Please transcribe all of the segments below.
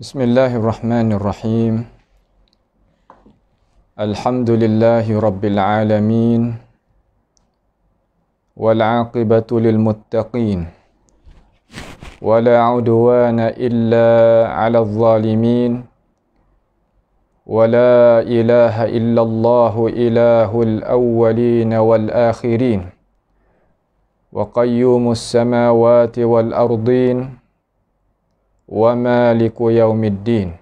Bismillahirrahmanirrahim. Alhamdulillahi rabbil alamin. Wal aqibatu lil muttaqin. Wala udwana illa 'alal zalimin. Wala ilaha illallah ilahul awwalin wal akhirin. Wa qayyumus samawati wal ardin. Wa maliku yaumiddin.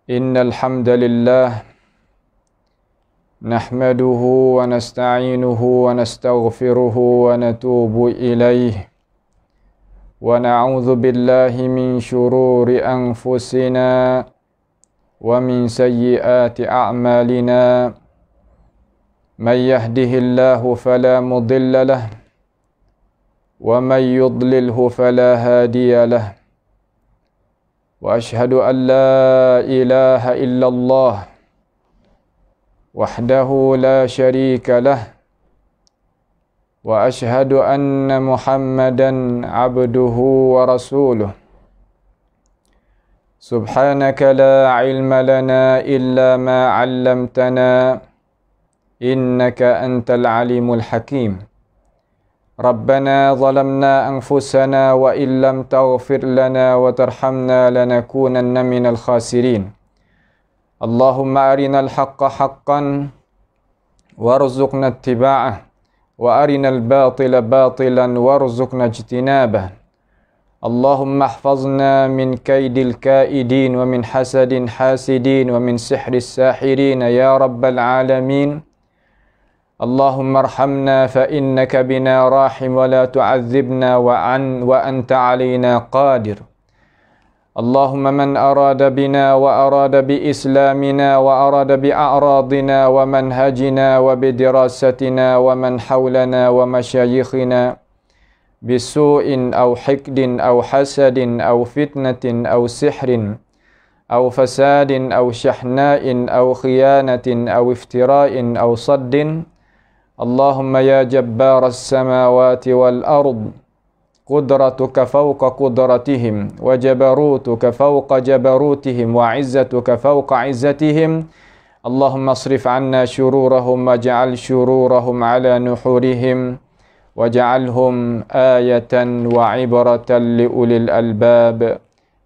Innal hamdalillah nahmaduhu wa nasta'inuhu wa nastaghfiruhu wa natubu ilayhi wa na'udzu billahi min shururi anfusina wa min sayyiati a'malina. May yahdihillahu fala mudilla lahu ومن يضلله فلا هادي له وأشهد أن لا إله إلا الله وحده لا شريك له وأشهد أن محمدا عبده ورسوله. سبحانك لا علم لنا إلا ما علمتنا إنك أنت العليم الحكيم. ربنا ظلمنا أنفسنا وإن لم تغفر لنا وترحمنا لنكونن من الخاسرين. اللهم أرنا الحق حقا وارزقنا اتباعه وأرنا الباطل باطلا وارزقنا اجتنابه. اللهم احفظنا من كيد الكائدين ومن حسد حاسدين ومن سحر الساحرين يا رب العالمين. اللهم ارحمنا فإنك بنا راحم ولا تعذبنا وأنت علينا قادر. اللهم من أراد بنا وأراد بإسلامنا وأراد بأعراضنا ومنهجنا وبدراستنا ومن حولنا ومشايخنا بسوء أو حقد أو حسد أو فتنة أو سحر أو فساد أو شحناء أو خيانة أو افتراء أو صد. اللهم يا جبار السماوات والأرض قدرتك فوق قدرتهم وجبروتك فوق جبروتهم وعزتك فوق عزتهم. اللهم اصرف عنا شرورهم واجعل شرورهم على نحورهم واجعلهم آية وعبرة لأولي الألباب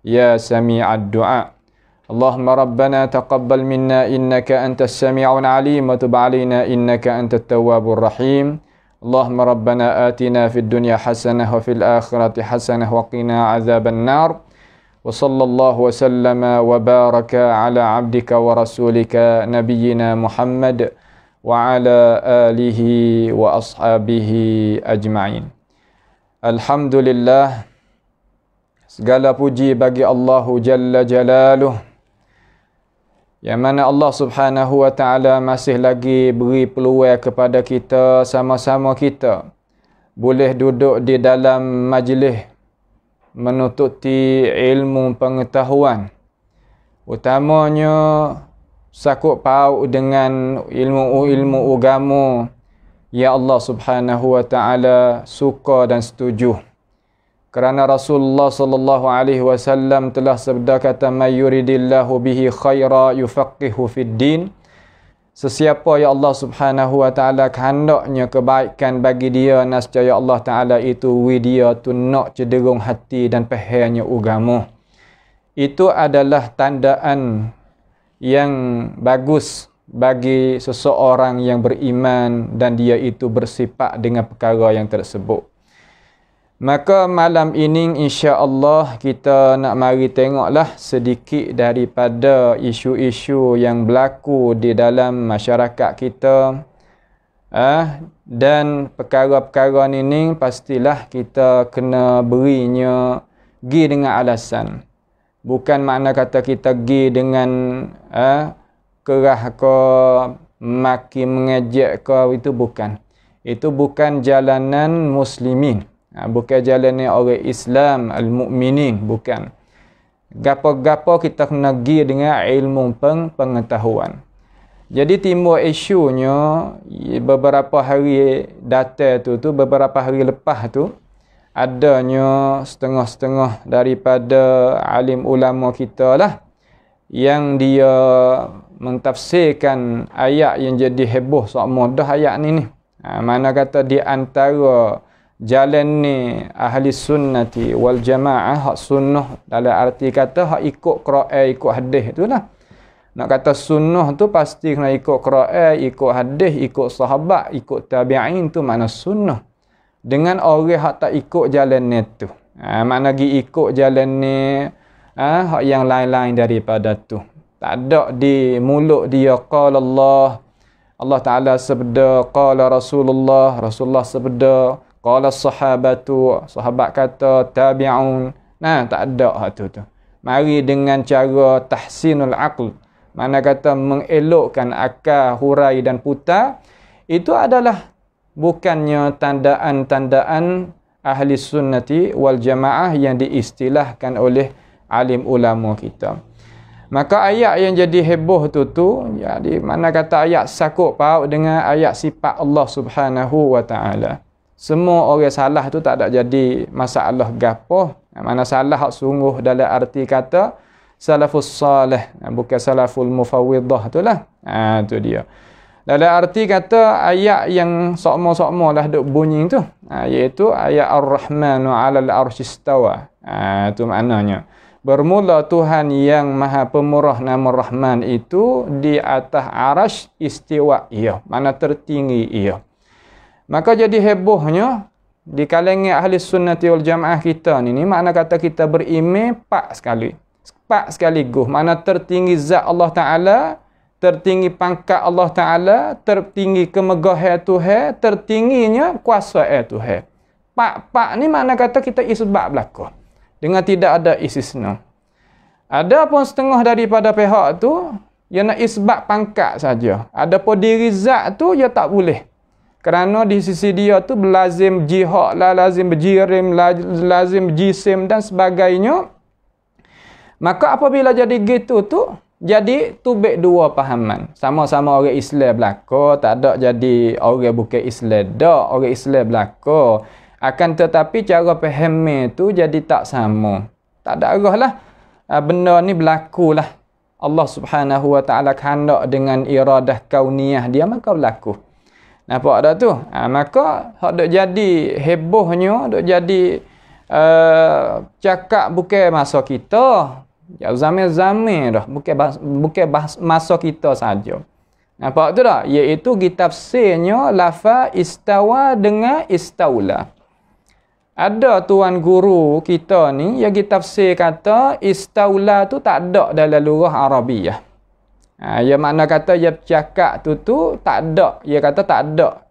يا سميع الدعاء. اللهم ربنا تقبل منا إنك أنت السميع العليم وتب علينا إنك أنت التواب الرحيم. اللهم ربنا آتنا في الدنيا حسنة وفي الآخرة حسنة وقنا عذاب النار. وصلى الله وسلم وبارك على عبدك ورسولك نبينا محمد وعلى آله وأصحابه أجمعين. Alhamdulillah, segala puji bagi Allah Jalla Jalaluh, yang mana Allah Subhanahu wa ta'ala masih lagi beri peluang kepada kita, sama-sama kita boleh duduk di dalam majlis menututi ilmu pengetahuan, utamanya sakut paut dengan ilmu agama yang Allah Subhanahu wa ta'ala suka dan setuju. Kerana Rasulullah sallallahu alaihi wasallam telah sabda kata, "May yuridillahu bihi khaira yufaqihu fid din." Sesiapa yang Allah Subhanahu wa taala kehendaknya kebaikan bagi dia, nescaya Allah taala itu dia tu nak cederung hati dan fahamnya agama. Itu adalah tandaan yang bagus bagi seseorang yang beriman dan dia itu bersifat dengan perkara yang tersebut. Maka malam ini insya-Allah kita nak mari tengoklah sedikit daripada isu-isu yang berlaku di dalam masyarakat kita. Dan perkara-perkara ini pastilah kita kena berinya gi dengan alasan. Bukan makna kata kita gi dengan kerah ke, maki mengejek ke, itu bukan. Itu bukan jalanan muslimin. Bukan jalan orang Islam al-mu'minin, bukan. Gapo-gapo kita kena pergi dengan ilmu pengetahuan. Jadi timbul isunya beberapa hari datang tu beberapa hari lepas tu adanya setengah-setengah daripada alim ulama kita lah yang dia mentafsirkan ayat yang jadi heboh sama dah ayat ni. Mana kata di antara jalan ni ahli sunnati wal jamaah, hak sunnah dalam arti kata hak ikut Quran, ikut hadis itulah. Nak kata sunnah tu pasti kena ikut Quran, ikut hadis, ikut sahabat, ikut tabi'in, tu makna sunnah. Dengan orang hak tak ikut jalan ni tu, makna gi ikut jalan ni hak yang lain-lain daripada tu. Tak ada di mulut dia qala Allah Ta'ala sabda, qala Rasulullah sabda, qala sahabatu, sahabat kata, tabi'un. Tak ada hak tu. Mari dengan cara tahsinul aql, mana kata mengelokkan akal, hurai dan putar, itu adalah bukannya tandaan-tandaan ahli sunnati wal jamaah yang diistilahkan oleh alim ulama kita. Maka ayat yang jadi heboh tu jadi mana kata ayat sakut paut dengan ayat sifat Allah Subhanahu wa taala. Semua orang salah tu tak ada jadi masalah gapo. Mana salah hak sungguh dalam arti kata salafus salih, bukan salaful mufawwidah itulah. Tu dia. Dalam arti kata ayat yang sokmo-sokmo lah duk bunyi tu, iaitu ayat Ar-Rahmanu 'alal arsy istawa. Tu maknanya. Bermula Tuhan yang Maha Pemurah nama Rahman itu di atas arasy istiwa ia, mana tertinggi ia. Maka jadi hebohnya di kalangan ahli sunnati wal jamaah kita ni makna kata kita beriman pak sekaligus, mana tertinggi zat Allah Ta'ala, tertinggi pangkat Allah Ta'ala, tertinggi kemegahan Tuhan, tertingginya kuasa Tuhan. Pak ni makna kata kita isbat belaka dengan tidak ada istisna. Ada pun setengah daripada pihak tu yang nak isbat pangkat saja. Ada pun diri zat tu dia tak boleh. Kerana di sisi dia tu lazim jihad lah, lazim berjirim, lazim jisim dan sebagainya. Maka apabila jadi gitu tu, jadi tubik dua pahaman. Sama-sama orang Islam belaka, tak ada jadi orang bukan Islam dak, orang Islam belaka. Akan tetapi cara faham tu jadi tak sama. Tak ada arah lah. Benda ni berlaku lah. Allah Subhanahu wa taala kehendak dengan iradah kauniyah dia, maka berlaku. Nampak tak tu? Maka hak dok jadi hebohnya, dok jadi cakap bukan masa kita. Ya zaman-zaman dah, bukan masa kita saja. Nampak tu tak? Iaitu ditafsirnya lafaz istawa dengan istaula. Ada tuan guru kita ni yang ditafsir kata istaula tu tak ada dalam lugah Arabiah. Ya makna kata dia bercakap tu tak ada. Dia kata tak ada.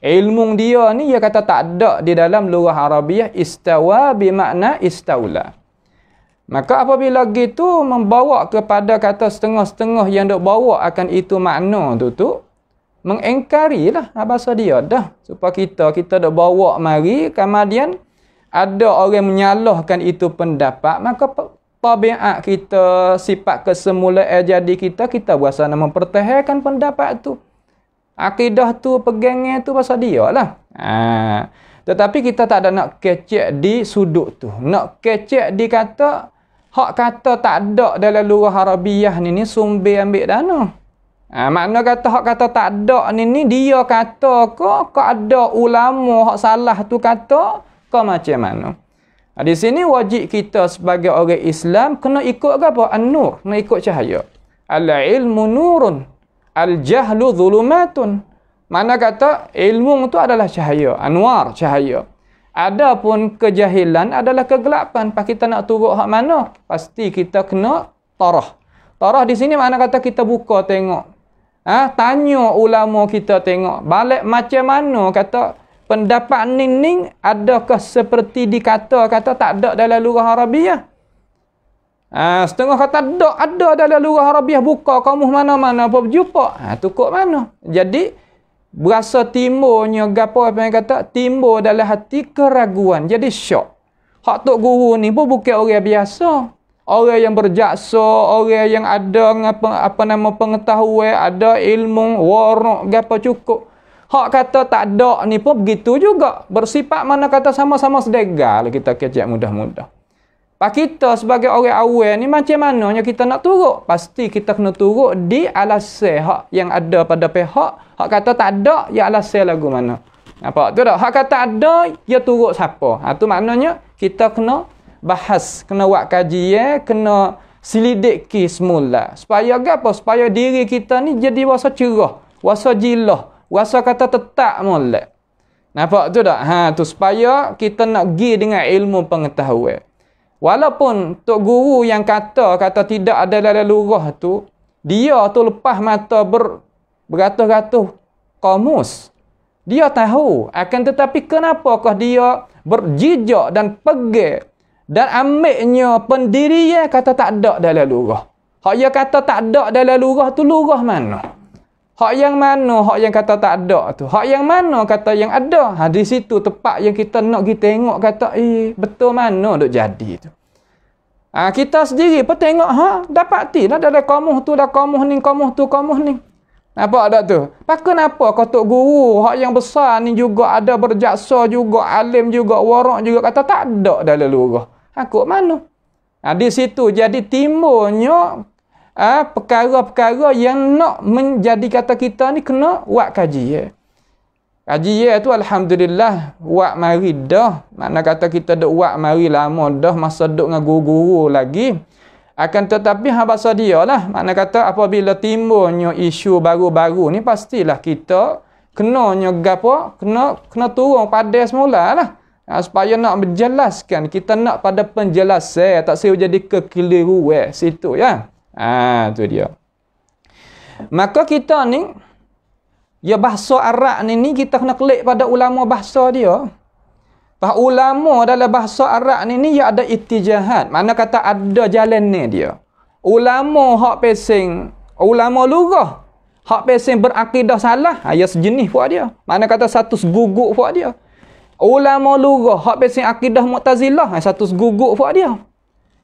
Ilmu dia ni dia kata tak ada di dalam lugah Arabiah. Istawa bermakna istaula. Maka apabila gitu membawa kepada kata setengah-setengah yang dok bawa akan itu makna tu mengingkarilah bahasa dia dah. Supaya kita dok bawa mari, kemudian ada orang menyalahkan itu pendapat, maka tabiat kita, sifat kesemulaan jadi kita berasa nak mempertahankan pendapat tu. Akidah tu, pegangnya tu pasal dia lah. Tetapi kita tak ada nak kecek di sudut tu. Nak kecek di kata, hak kata tak ada dalam lugah Arabiah ni sumber ambil dana. Makna kata hak kata tak ada ni dia kata ke ada ulama hak salah tu kata ke macam mana. Di sini wajib kita sebagai orang Islam kena ikut apa? An-nur, kena ikut cahaya. Al-ilmu nurun, al-jahlu zulumatun. Mana kata ilmu itu adalah cahaya, anwar, cahaya. Adapun kejahilan adalah kegelapan. Pas kita nak turut hak mana? Pasti kita kena tarah. Tarah di sini makna kata kita buka tengok. Tanya ulama kita tengok. Balik macam mana kata pendapat ning adakah seperti dikata tak ada dalam lugah Arabiah? Setengah kata ada dalam lugah Arabiah, buka kamus mana-mana apa berjumpa. Tu kok mana? Jadi berasa timbulnya gapo apa yang kata timbul dalam hati keraguan. Jadi syok. Hak tok guru ni pun bukan orang biasa. Orang yang berjaksa, orang yang ada apa nama pengetahuan, ada ilmu, warak gapo cukup. Hak kata tak ada ni pun begitu juga. Bersifat mana kata sama-sama sedegal kita kecek mudah-mudah. Pak kita sebagai orang awal ni macam mananya kita nak turut? Pasti kita kena turut di alasan hak yang ada pada pihak. Hak kata tak ada, ya alasan lagu mana. Apa tu dah? Hak kata ada, ya turut siapa? Tu maknanya kita kena bahas, kena buat kajian, kena selidiki semula. Supaya apa? Supaya diri kita ni jadi rasa cerah, rasa jilah, rasa kata tetap molek. Nampak tu tak? Tu supaya kita nak pergi dengan ilmu pengetahuan. Walaupun tok guru yang kata tidak ada dalam lurah tu, dia tu lepas mata beratus-ratus kamus. Dia tahu, akan tetapi kenapakah dia berjijak dan pegang dan ambilnya pendirian kata tak ada dalam lurah. Hak yang kata tak ada dalam lurah tu lurah mana? Hak yang mana hak yang kata tak ada tu? Hak yang mana kata yang ada? Di situ tempat yang kita nak pergi tengok kata betul mana duk jadi tu. Kita sendiri pun tengok dapati lah dalam kamuh tu dah kamuh ni. Nampak tak tu? Kenapa kau tok guru hak yang besar ni juga ada berjaksa juga, alim juga, warak juga kata tak ada dalam lurah. Kok mana? Di situ jadi timbulnya perkara-perkara yang nak menjadi kata kita ni kena buat kajian. Kajian tu alhamdulillah buat mari dah. Mana kata kita duk buat mari lama dah, masa duk dengan guru-guru lagi. Akan tetapi bahasa dia lah. Mana kata apabila timbulnya isu baru-baru ni pastilah kita kenanya gapo? Kena turun pada semula lah. Supaya nak menjelaskan, kita nak pada penjelasan, tak saya jadi kekeliruan situ ya. Tu dia. Maka kita ni ya bahasa Arab ni kita kena kelik pada ulama bahasa dia. Ulama dalam bahasa Arab ni ya ada ittijahat. Mana kata ada jalan ni dia. Ulama hak pesing, ulama lurah hak pesing berakidah salah, ya sejenis buat dia. Mana kata satu seguguk buat dia. Ulama lurah hak pesing akidah Mu'tazilah, satu seguguk buat dia.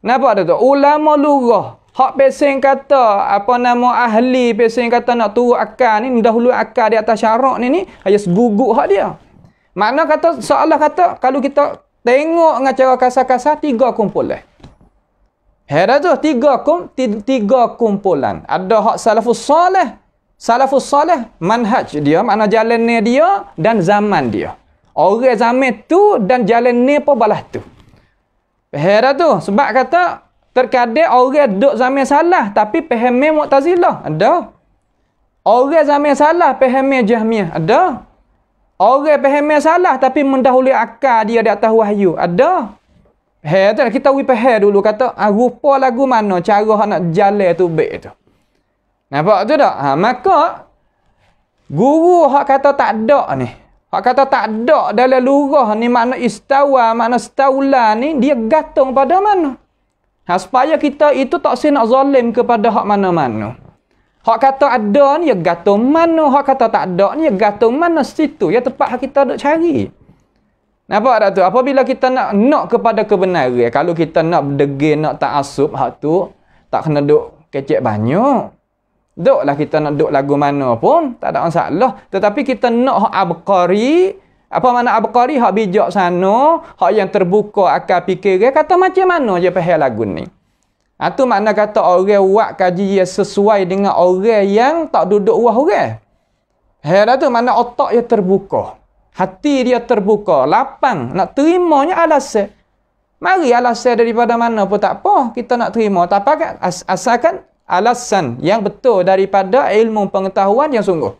Napa ada tu? Ulama lurah hak pesing kata ahli pesing kata nak turut akal ni, dahulu akal di atas syarak ni ya seguguk hak dia. Makna kata seolah kata kalau kita tengok dengan cara kasar-kasar tiga kumpulan. Hera tu tiga kumpulan. Ada hak salafus saleh manhaj dia, makna jalan ni dia dan zaman dia. Orang zaman tu dan jalan ni pun balas tu. Hera tu sebab kata terkadang orang duduk zaman salah tapi fahamnya Mu'tazilah. Ada. Orang zaman salah fahamnya Jahmiyah. Ada. Orang fahamnya salah tapi mendahului akal dia di atas wahyu. Ada. Kita faham dulu kata rupa lagu mana cara nak jalan tu baik tu. Nampak tu tak? Maka guru hak kata tak ada ni. Hak kata tak ada dalam lurah ni makna istawa, makna staula ni dia gantung pada mana? Supaya kita itu tak nak zalim kepada hak mana-mana. Hak kata ada ni ya gantung mana, hak kata tak ada ni ya gantung mana situ. Ya tempat hak kita duk cari. Nampak tak tu? Apabila kita nak kepada kebenaran, kalau kita nak berdegil, nak ta'assub hak tu, tak kena duk kecek banyak. Duklah kita nak duk lagu mana pun, tak ada masalah. Tetapi kita nak hak abqari. Apa mana abqari? Hak bijak sana, hak yang terbuka akal fikiran. Kata macam mana je faham lagu ni. Itu makna kata orang buat kaji yang sesuai dengan orang yang tak duduk wah orang. Hera tu makna otak dia terbuka. Hati dia terbuka, lapang, nak terimanya alasan. Mari alasan daripada mana pun tak apa, kita nak terima. Tapi asalkan alasan yang betul daripada ilmu pengetahuan yang sungguh.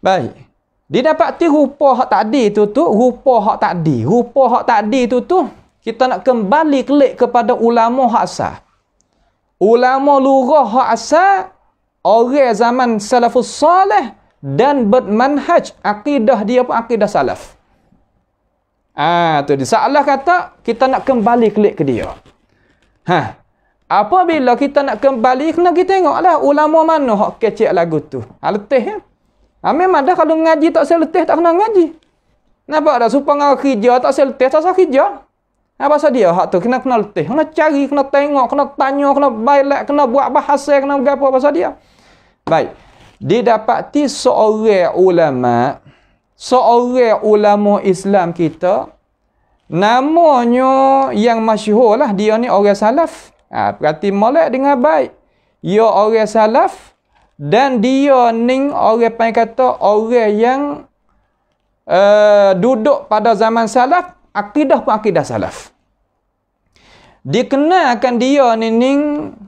Baik. Didapati rupa hak tadi tu rupa hak tadi. Rupa hak tadi tu kita nak kembali kelik kepada ulama hak asal. Ulama lurah hak asal, orang zaman salafus salih dan bermanhaj akidah dia pun akidah salaf. Tu dia. Salah kata kita nak kembali kelik ke dia. Apabila kita nak kembali, kena kita tengoklah ulama mana hak kecek lagu tu. Letih ya. Memang dah kalau ngaji tak seletih tak kena ngaji. Nampak dah supaya kerja tak seletih tak usah kerja. Apa pasal dia hak tu kena letih. Kena cari, kena tengok, kena tanya, kena bailat, kena buat bahasa, kena apa pasal dia. Baik. didapati seorang ulama Islam kita, namanya yang masyhur lah, dia ni orang salaf. Berarti molek dengan baik. Ya orang salaf, dan dia ni orang panggil kata orang yang duduk pada zaman salaf, akidah pun akidah salaf. Dikenalkan dia ni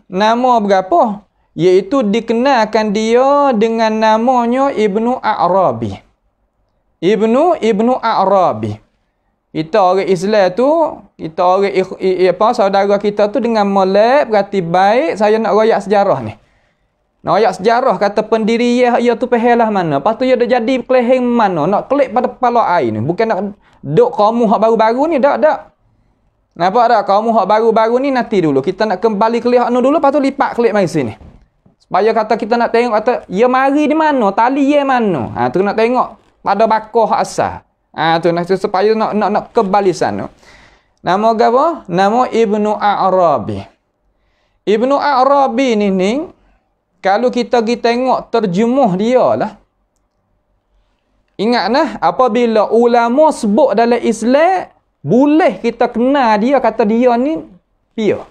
nama berapa? Iaitu dikenalkan dia dengan namanya Ibnu A'rabi. Ibnu A'rabi. Kita orang Islam tu, kita orang saudara kita tu dengan molek, berarti baik. Saya nak royak sejarah ni. Nak royak sejarah, kata pendiri ia tu pehelah mana. Lepas tu ia dah jadi keleheng mana. Nak klik pada kepala air ni. Bukan nak duk kamu hak baru-baru ni. Tak. Nampak tak? Kamu hak baru-baru ni nanti dulu. Kita nak kembali kelih hak dulu, lepas tu lipat klik mari sini. Supaya kata kita nak tengok, kata, ia mari di mana? Tali ia mana? Tu nak tengok pada bakar hak asal. Tu nak supaya nak kembali sana. Nama apa? Nama Ibnu A'rabi. Ibnu A'rabi ni kalau kita pergi tengok terjemuh dia lah. Ingatlah apabila ulama sebut dalam Islam, boleh kita kenal dia, kata dia ni pia.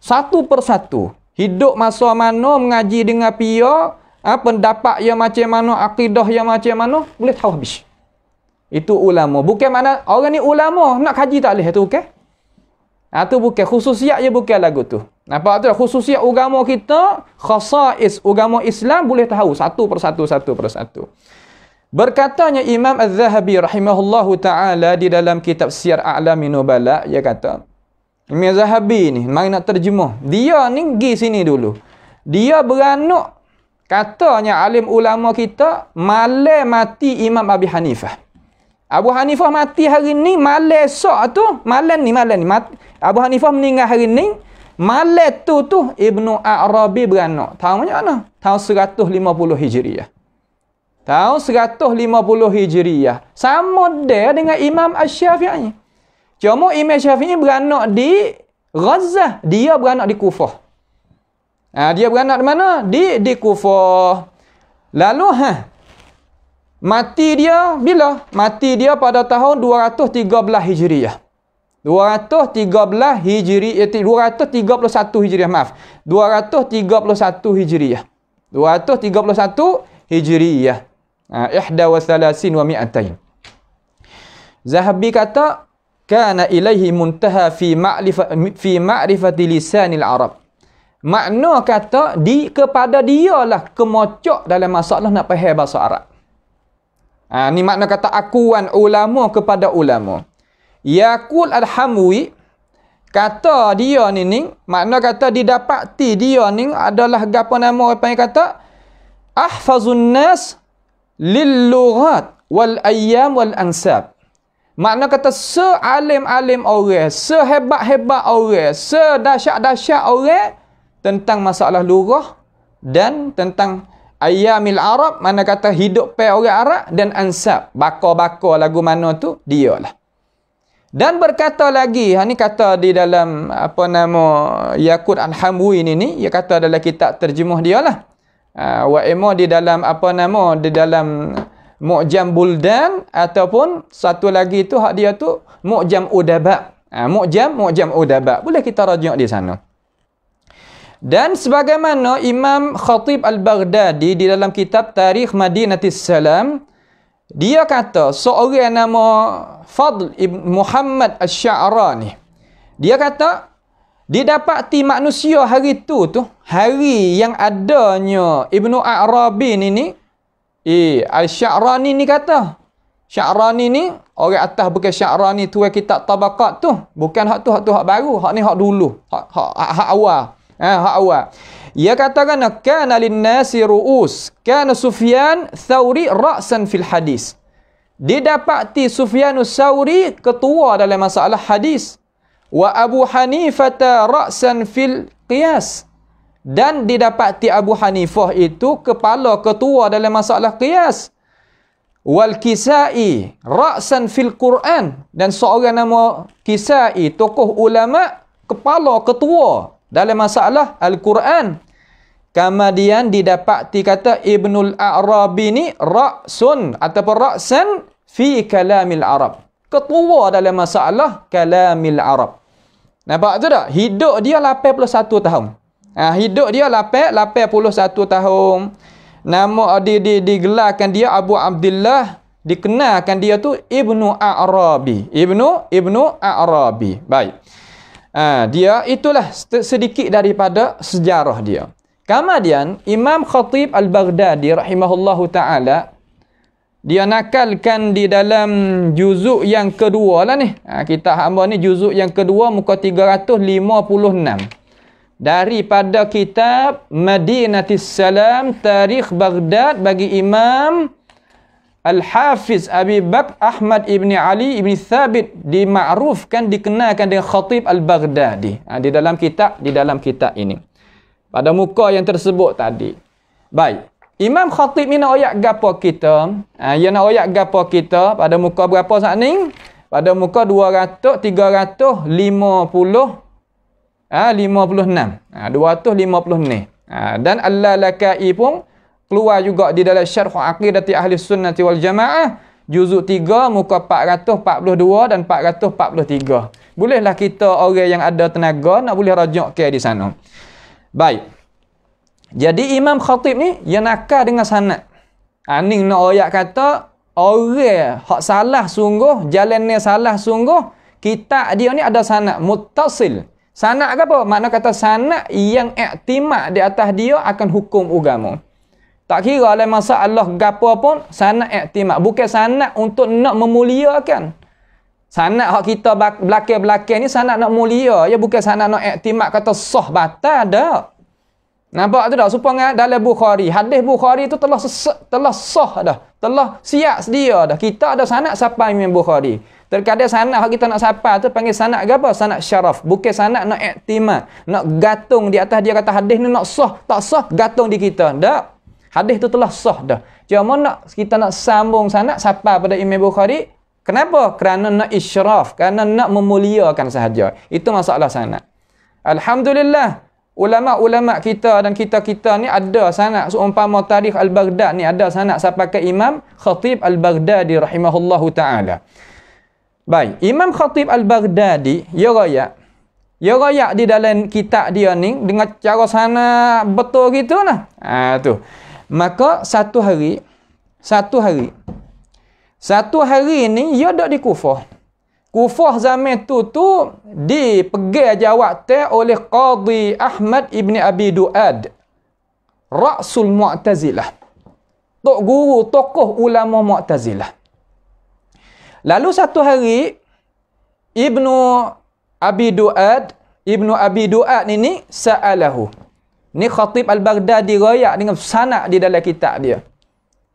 Satu persatu. Hidup masa mana, mengaji dengan pia, pendapat yang macam mana, akidah yang macam mana, boleh tahu habis. Itu ulama. Bukan mana orang ni ulama nak kaji tak boleh tu, okey? Tu bukan khususiat je, bukan lagu tu. Nampak tu khususiat agama kita, khasais agama Islam boleh tahu satu persatu. Berkatanya Imam Az-Zahabi rahimahullahu taala di dalam kitab Siyar A'lamin Nubala, dia kata, Imam Az-Zahabi ni mari nak terjemah. Dia ni pergi sini dulu. Dia beranak, katanya alim ulama kita, malam mati Imam Abi Hanifah. Abu Hanifah mati hari ni, malam esok tu, malam ni Abu Hanifah meninggal hari ni, malam tu Ibnu A'rabi beranak. Tahun mana? Tahun 150 Hijriah. Tahun 150 Hijriah. Sama dia dengan Imam Asy-Syafi'i. Cuma Imam Syafi'i beranak di Gaza, dia beranak di Kufah. Dia beranak di mana? Di Kufah. Lalu mati dia bila? Mati dia pada tahun 213 Hijriah. 231 Hijriah, maaf. 231 Hijriah. 231 Hijriah. 31 wa mi'atain. Zahabi kata, kana ilaihi muntaha fi ma'rifati lisanil Arab. Makna kata kepada dialah kemocok dalam masalah nak faham bahasa Arab. Ni makna kata akuan ulama kepada ulama. Yaqul Al-Hamwi kata dia ni makna kata didapati dia ni adalah apa nama apa yang kata ahfazun nas lil lughat wal ayyam wal ansab. Makna kata sealim-alim orang, sehebat-hebat orang, sedahsyat-dahsyat orang tentang masalah lughah dan tentang Ayyamil Arab, mana kata hidup pe orang Arab, dan ansab, bakar-bakar lagu mana tu, dialah. Dan berkata lagi, ni kata di dalam apa nama Yaqut Al-Hamwi ni, dia kata dalam kitab terjemuh dia lah. Wa di dalam apa nama, di dalam Mu'jam Buldan, ataupun satu lagi tu hak dia tu Mu'jam Udaba. Mu'jam Udaba. Boleh kita rajuk di sana. Dan sebagaimana Imam Khatib Al-Baghdadi di dalam kitab Tarikh Madinatis Salam, dia kata seorang nama Fadl Ibn Muhammad Asy-Sya'rani, dia kata didapati manusia hari tu hari yang adanya Ibnu A'rabi ni Al-Sya'rani ni kata, Sya'rani ni orang atas, bukan Sya'rani tu kitab Tabaqat tu, bukan hak tu hak baru, hak ni hak dulu, hak awal. Hak awal. Ia katakan kana lin-nasi ru'us, kana Sufyan Tsauri ra'san fil hadis. Didapati Sufyanus Tsauri ketua dalam masalah hadis, wa Abu Hanifah ra'san fil qiyas. Dan didapati Abu Hanifah itu kepala ketua dalam masalah qiyas. Wal Kisai ra'san fil Quran, dan seorang nama Kisai, tokoh ulama, kepala ketua dalam masalah Al-Quran. Kemudian didapati kata Ibnul A'rabi ni ra'sun ataupun ra'san fi kalamil Arab. Ketua dalam masalah kalamil Arab. Nampak tu tak? Hidup dia 81 tahun. Hidup dia 81 tahun. Nama digelarkan dia Abu Abdullah, dikenalkan dia tu Ibnu A'rabi. Ibnu A'rabi. Baik. Dia itulah sedikit daripada sejarah dia. Kemudian Imam Khatib Al-Baghdadi rahimahullahu taala dia nakalkan di dalam juzuk yang kedua lah ni. Kitab hamba ni juzuk yang kedua muka 356. Daripada kitab Madinatis Salam Tarikh Baghdad bagi Imam Al-Hafiz Abi Bakr Ahmad ibn Ali ibn Thabit, dimakrufkan dikenalkan dengan Khatib Al-Baghdadi. Di dalam kitab ini. Pada muka yang tersebut tadi. Baik. Imam Khatib ni nak ayat gapo kita? Dia nak ayat gapo kita pada muka berapa saat ni? Pada muka 350 56. 250 ni. Dan Al-Lalakai pun keluar juga di dalam Syarh Aqidati Ahli Sunnati wal Jamaah juzuk 3 muka 442 dan 443. Bolehlah kita orang yang ada tenaga nak boleh rujuk ke di sana. Baik. Jadi Imam Khatib ni dia nakal dengan sanad. Ni nak ayat kata orang hak salah sungguh, jalannya salah sungguh, kitab dia ni ada sanad muttasil. Sanad ke apa? Makna kata sanad yang iktimad di atas dia akan hukum agama. Tak kira oleh masalah gapo pun sanad iktimad, bukan sanad untuk nak memuliakan. Sanad hak kita belakang-belakang ni sanad nak mulia, ya bukan sanad nak iktimad kata sah batal dak. Nampak tu dah supaya dalam Bukhari, hadis Bukhari tu telah sah dah, telah siap sedia dah. Kita ada sanad siapa Imam Bukhari. Terkadang sanad hak kita nak siapa tu panggil sanad apa? Sanad syaraf, bukan sanad nak iktimad, nak gantung di atas dia kata hadis ni nak sah, tak sah gantung di kita. Dak. Hadis tu telah sah dah. Cuma kita nak sambung sanad siapa pada Imam Bukhari. Kenapa? Kerana nak isyraf, kerana nak memuliakan sahaja. Itu masalah sanad. Alhamdulillah, ulama-ulama kita dan kita-kita ni ada sanad. Seumpama Tarikh Al-Baghdad ni ada sanad sampai ke Imam Khatib Al-Baghdadi rahimahullahu taala. Baik, Imam Khatib Al-Baghdadi dia royak di dalam kitab dia ni dengan cara sanad betul gitulah. Tu. Maka satu hari ni dia duduk di Kufah. Kufah zaman tu dipegang jawatan oleh Qadhi Ahmad ibn Abi Du'ad, Ra'sul Mu'tazilah. Tok guru tokoh ulama Mu'tazilah. Lalu satu hari Ibnu Abi Du'ad ini sa'alahu. Ni Khatib Al-Baghdadi royak dengan sanad di dalam kitab dia.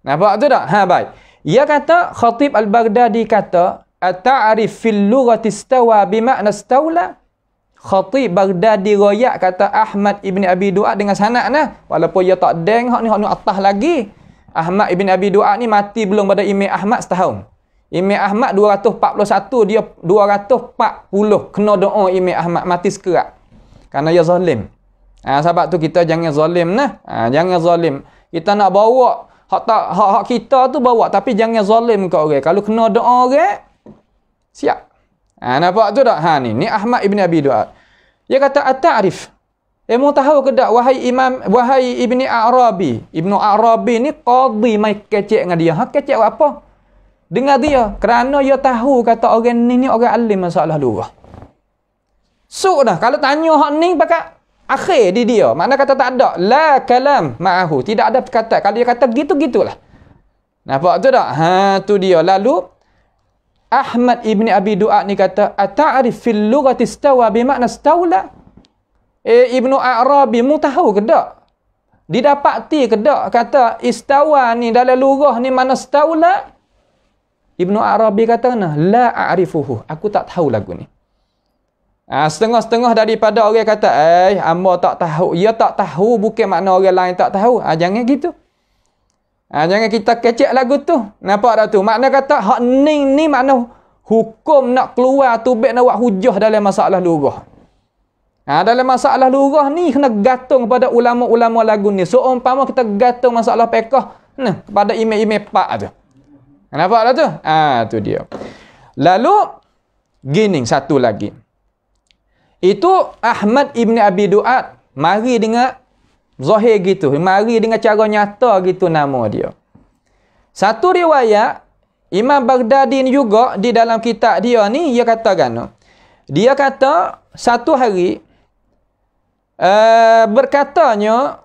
Nampak tu tak? Baik. Ia kata, Khatib Al-Baghdadi kata, ata'arif fil lughati istawa bima'na istawla? Khatib Baghdadi royak kata Ahmad ibn Abi Du'ad dengan sanad nah. Walaupun ia tak deng hak ni atas lagi. Ahmad ibn Abi Du'ad ni mati belum pada Imam Ahmad setahun. Imam Ahmad 241, dia 240 kena doa Imam Ahmad mati sekerat. Kerana dia zalim. Sebab tu kita jangan zalim nah. Jangan zalim. Kita nak bawa hak kita tu bawa, tapi jangan zalim ke orang. Kalau kena doa orang, siap. Nampak tu tak? Ni Ahmad ibn Abi Du'ad. Dia kata at-ta'rif. Mu tahu ke tak wahai Ibni A'rabi. Ibnu A'rabi ni qadhi mai kecek dengan dia. Kecek apa? Dengar dia kerana dia tahu kata orang ni orang alim masalah lughah. Dah kalau tanya hak ni pakai akhir di dia. Makna kata tak ada. La kalam ma'ahu. Tidak ada perkataan. Kalau dia kata gitu-gitulah. Nampak tu tak? Tu dia. Lalu, Ahmad ibn Abi Du'ad ni kata, ata'arif fil lughati istawa bimakna istawla? Ibnu A'rabi, mu tahu ke tak? Didapati ke tak? Kata, istawa ni dalam lughah ni mana istawla? Ibnu A'rabi kata, la a'rifuhu. Aku tak tahu lagu ni. Setengah-setengah daripada orang kata, hamba tak tahu. Ia tak tahu bukan makna orang lain tak tahu. Jangan gitu. Jangan kita kecek lagu tu. Nampak tak tu? Makna kata, hak ni makna hukum nak keluar tu baik nak buat hujah dalam masalah lughah. Dalam masalah lurah ni kena gantung pada ulama-ulama lagu ni. So umpama kita gantung masalah fiqh kepada imam-imam pak tu. Nampak dah tu? Tu dia. Lalu gini satu lagi. Itu Ahmad ibn Abi Du'ad mari dengan zahir gitu, mari dengan cara nyata gitu nama dia. Satu riwayat Imam Baghdadi ni juga di dalam kitab dia ni dia katakan, dia kata satu hari berkatanya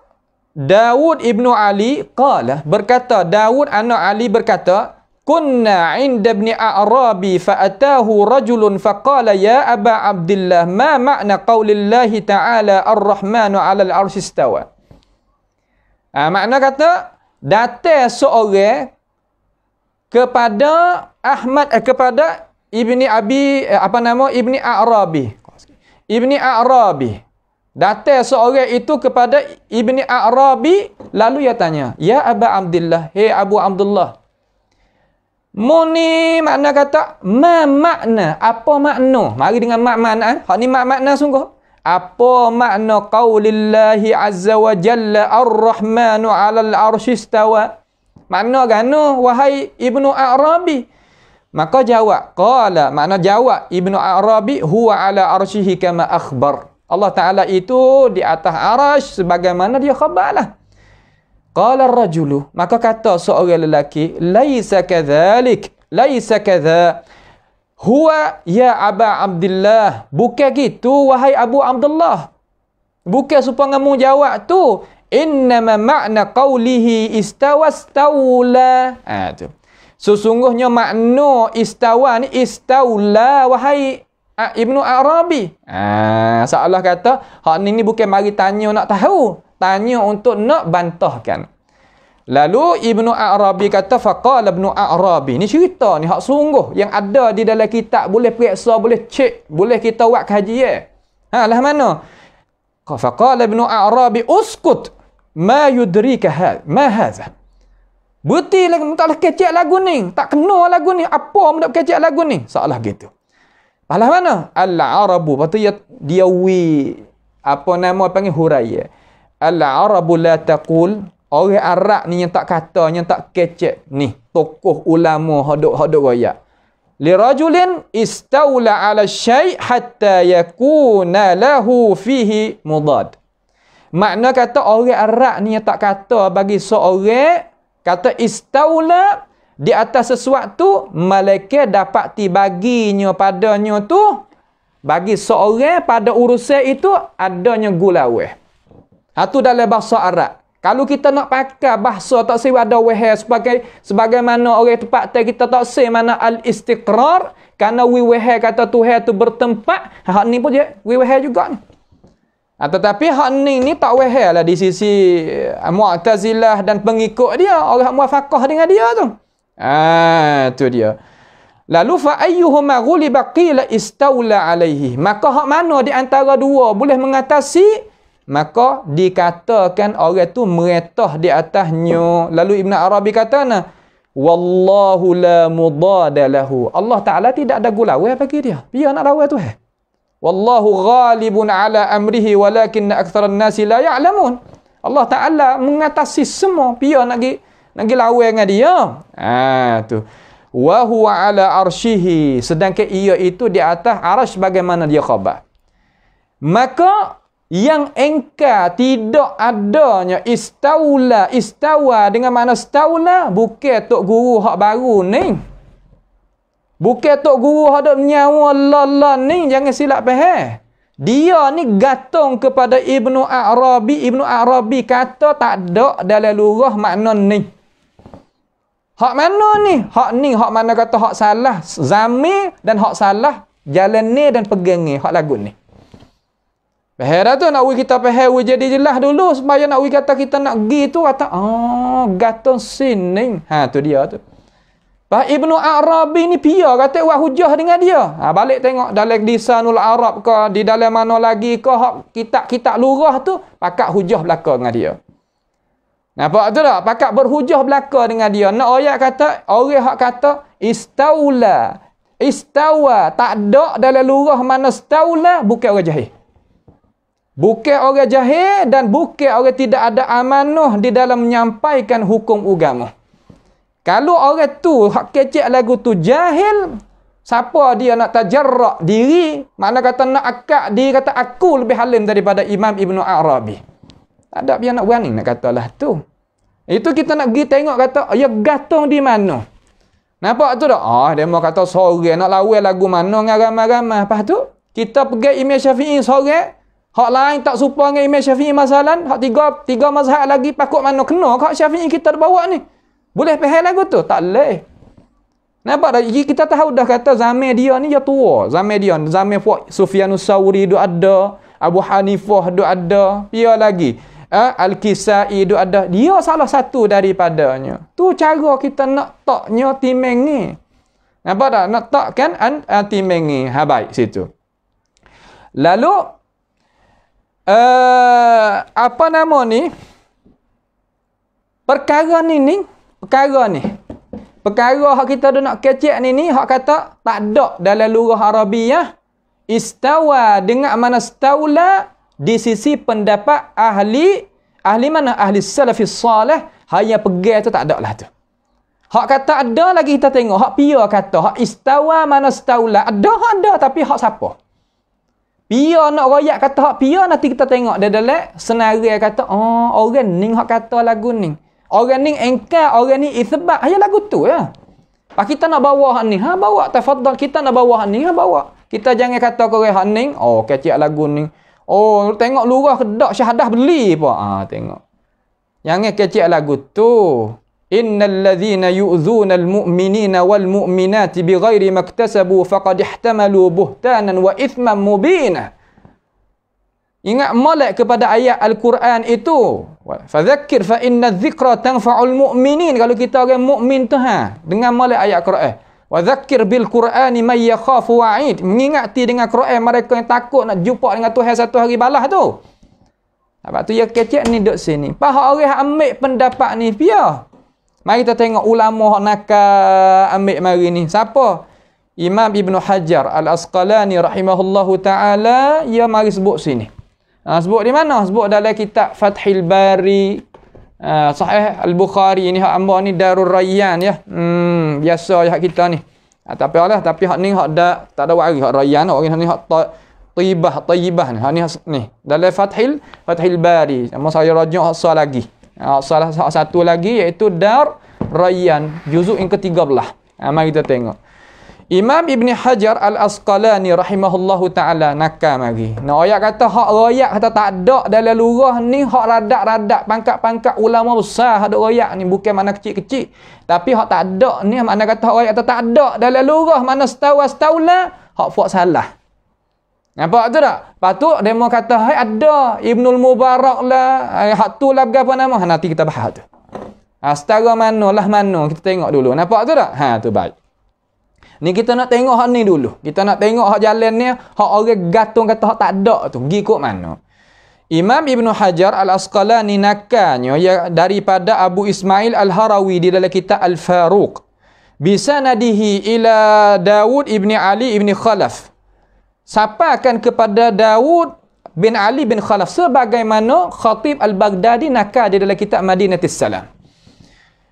Daud ibnu Ali qala, berkata Daud anak Ali berkata, kunna 'inda ibn A'rabi fa'atahu rajulun faqala ya Aba Abdillah ma ma'na qaulillahi ta'ala ar-Rahmanu 'alal 'arsy istawa. Makna kata datang seorang kepada Ahmad kepada Ibni Abi Ibni A'rabi. Ibni A'rabi. Datang seorang itu kepada Ibni A'rabi lalu ia tanya, "Ya Aba Abdullah, hei Abu Abdullah. Muni makna kata ma makna, apa makna?" Mari dengan makna. Hak ni makna sungguh. Apa makna qaulillahi azza wa jalla ar-Rahmanu 'alal 'arsy istawa? Makna gano wahai Ibnu A'rabi? Maka jawab, qala, makna jawab Ibnu A'rabi, huwa 'ala 'arsyihi kama akhbar. Allah Taala itu di atas arasy sebagaimana dia khabarlah. Qala ar-rajulu, maka kata seorang lelaki, laisa kadzalik, laisa kadza. Huwa ya Aba Abdullah, bukan gitu wahai Abu Abdullah. Bukan supaya kamu jawab tu, innama makna qawlihi istawa istawla. Tu. Sesungguhnya makna istawa ni istawla wahai Ibnu A'rabi. Seolah kata hak ni bukan mari tanya nak tahu, tanya untuk nak bantahkan. Lalu Ibnu A'rabi kata, faqala Ibnu A'rabi. Ni cerita ni hak sungguh yang ada di dalam kitab, boleh periksa, boleh cek, boleh kita buat kajian. Lah mana? Faqala Ibnu A'rabi, uskut ma yudrika ma hadza. Berti lagi taklah kecek lagu ni, tak kena lagu ni, apa hendak kecek lagu ni? Seolah gitu. Palah mana? Al-Arabu, patu dia apa nama panggil huraya. Al-Arabu la taqul. Orang Arab ni yang tak kata, yang tak kecek ni, tokoh ulama hodok royak. Li rajulin istawla 'ala syai' hatta yakuna lahu fihi mudad. Makna kata orang Arab ni yang tak kata bagi seorang kata istawla di atas sesuatu, malaikat dapati baginya padanya tu, bagi seorang pada urusan itu adanya gulaweh. Itu dalam bahasa Arab. Kalau kita nak pakai bahasa tak sewa ada wahai sebagaimana orang tempat kita tak se mana al-istiqrar, kerana wahai kata Tuhan tu bertempat, hak ni pun je wahai juga ni. Tetapi hak ni tak wahai lah di sisi Mu'tazilah dan pengikut dia, orang muafaqah dengan dia tu. Tu dia. Lalu fa ayyuhuma ghuliba qila istawla alaihi. Maka hak mana di antara dua boleh mengatasi, maka dikatakan orang tu meretah di atasnya. Lalu Ibn Arabi kata, wallahu la mudada lahu. Allah Ta'ala tidak ada gulawai bagi dia. Dia nak lawan tu. Wallahu ghalibun ala amrihi walakinna aktsaran nasi la ya'lamun. Allah Ta'ala mengatasi semua. Dia nak gi lawan dengan dia. Tu. Wa huwa ala arsyihi. Sedangkan ia itu di atas arasy bagaimana dia khabar. Maka yang engkau tidak adanya istawa dengan makna staula, bukan tok guru hak baru ni. Bukan tok guru hak dak nyawa lala ni, jangan silap faham. Dia ni gantung kepada Ibnu A'rabi. Ibnu A'rabi kata tak ada dalam lurah makna ni. Hak mana ni? Hak mana kata hak salah zamir dan hak salah jalan ni dan pegang ni, hak lagu ni. Faham tu nak kita faham jadi jelas dulu supaya nak kata kita nak pergi tu kata gaton sini. Tu dia tu. Bah Ibnu A'rabi ni pia kata wah hujah dengan dia. Balik tengok dalam Lisanul Arab ke di dalam mana lagi ke hak kitab-kitab lurah tu pakat hujah belaka dengan dia. Nampak tu tak? Pakat berhujah belaka dengan dia. Nak ayat kata orang hak kata istawa tak ada dalam lurah mana staula bukan orang jahil. Bukan orang jahil dan bukan orang tidak ada amanah di dalam menyampaikan hukum agama. Kalau orang tu hak kecek lagu tu jahil, siapa dia nak tajarrak diri, mana kata nak akak diri, kata aku lebih halim daripada Imam Ibn Arabi. Tak ada dia nak berani nak katalah tu. Itu kita nak pergi tengok kata, ya gantung di mana. Nampak tu tak? Dia mau kata sore nak lawan lagu mana dengan ramai-ramai. Lepas tu, kita pergi Imam Syafi'i sore, hak lain tak serupa dengan Imam Syafi'i masalan, hak tiga mazhab lagi pakut mana kena hak Syafi'i kita bawa ni. Boleh faham lagu tu? Tak boleh. Nampak tak? Kita tahu dah kata zaman dia ni dia tua. Zaman dia, zaman Sufyanus Sauri tu ada, Abu Hanifah tu ada, dia lagi. Al-Kisai tu ada. Dia salah satu daripadanya. Tu cara kita nak taknya timeng ni. Nampak tak? Nak tak kan timeng ni. Baik situ. Lalu apa nama ni? Perkara ni. Perkara hak kita dah nak kecek ni hak kata tak ada dalam lugah Arabiah istawa dengan mana staula di sisi pendapat ahli mana? Ahli salafis salih, hanya pegang tu tak ada lah tu. Hak kata ada lagi kita tengok, hak pia kata hak istawa mana staula, ada tapi hak siapa? Pia nak royak kata hak pia, nanti kita tengok dia dalam senarai kata orang ni hak kata lagu ni. Orang ni engkar, orang ni isbat, hanya lagu tu ya. Pak kita nak bawa hak ni, bawa tafadhal, kita nak bawa hak ni, bawa. Kita jangan kata kau hak ni, kecik lagu ni. Tengok lurah kedak syahadah beli apa. Tengok. Jangan kecik lagu tu. Innal ladzina yu'dzuna al-mu'minina wal mu'minati bighairi maktasabu faqad ihtamalu buhtanan wa ithman mubina. Ingat molek kepada ayat Al-Quran itu. Fadzakkir fa inna dzikra tanfa'ul mu'minin. Kalau kita orang mukmin tu dengan molek ayat Quran. Wa dzakkir bil Qur'ani may yakhafu wa'id. Mengingati dengan Quran mereka yang takut nak jumpa dengan Tuhan satu hari balas tu. Sebab tu ya kecek ni duduk sini. Pahak orang ambil pendapat ni pia. Mari kita tengok ulama hak nakal ambil mari ni. Siapa? Imam Ibn Hajar Al-Asqalani rahimahullahu ta'ala. Ia mari sebut sini. Sebut di mana? Sebut dalam kitab Fathil Bari. Sahih Al-Bukhari ni hak amba ni Darul Rayyan ya. Biasa je hak kita ni. Tapi hak ni hak tak ada wari hak Rayyan, hak ni hak tayyibah ni. Hak ni dalam Fathil Bari. Nama saya rajuk hak sah lagi. Salah satu lagi iaitu Dar Rayyan juzuk yang ke-13. Mari kita tengok. Imam Ibn Hajar Al-Asqalani rahimahullahu ta'ala nakal mari. Nak ayat kata hak royak kata tak ada dalam lurah ni, hak radak-radak pangkat-pangkat ulama besar hak royak ni bukan mana kecil-kecil. Tapi hak tak ada ni makna kata hak royak kata tak ada dalam lurah mana staula hak buat salah. Nampak tu tak? Patut demo kata ada Ibnul Mubarak lah, hak tu lah apa nama? Nanti kita bahas tu. Setara mana kita tengok dulu. Nampak tu tak? Tu baik. Ni kita nak tengok hak ni dulu. Kita nak tengok hak jalan ni, hak orang gantung kata hak tak ada tu. Pergi kok mana? Imam Ibn Hajar Al-Asqalani nakalnya daripada Abu Ismail Al-Harawi di dalam kitab Al-Faruq. Bisanadihi ila Dawud ibni Ali ibni Khalaf. Sampaikan kepada Dawud bin Ali bin Khalaf sebagaimana Khatib Al-Baghdadi nakal di dalam kitab Madinatis Salam.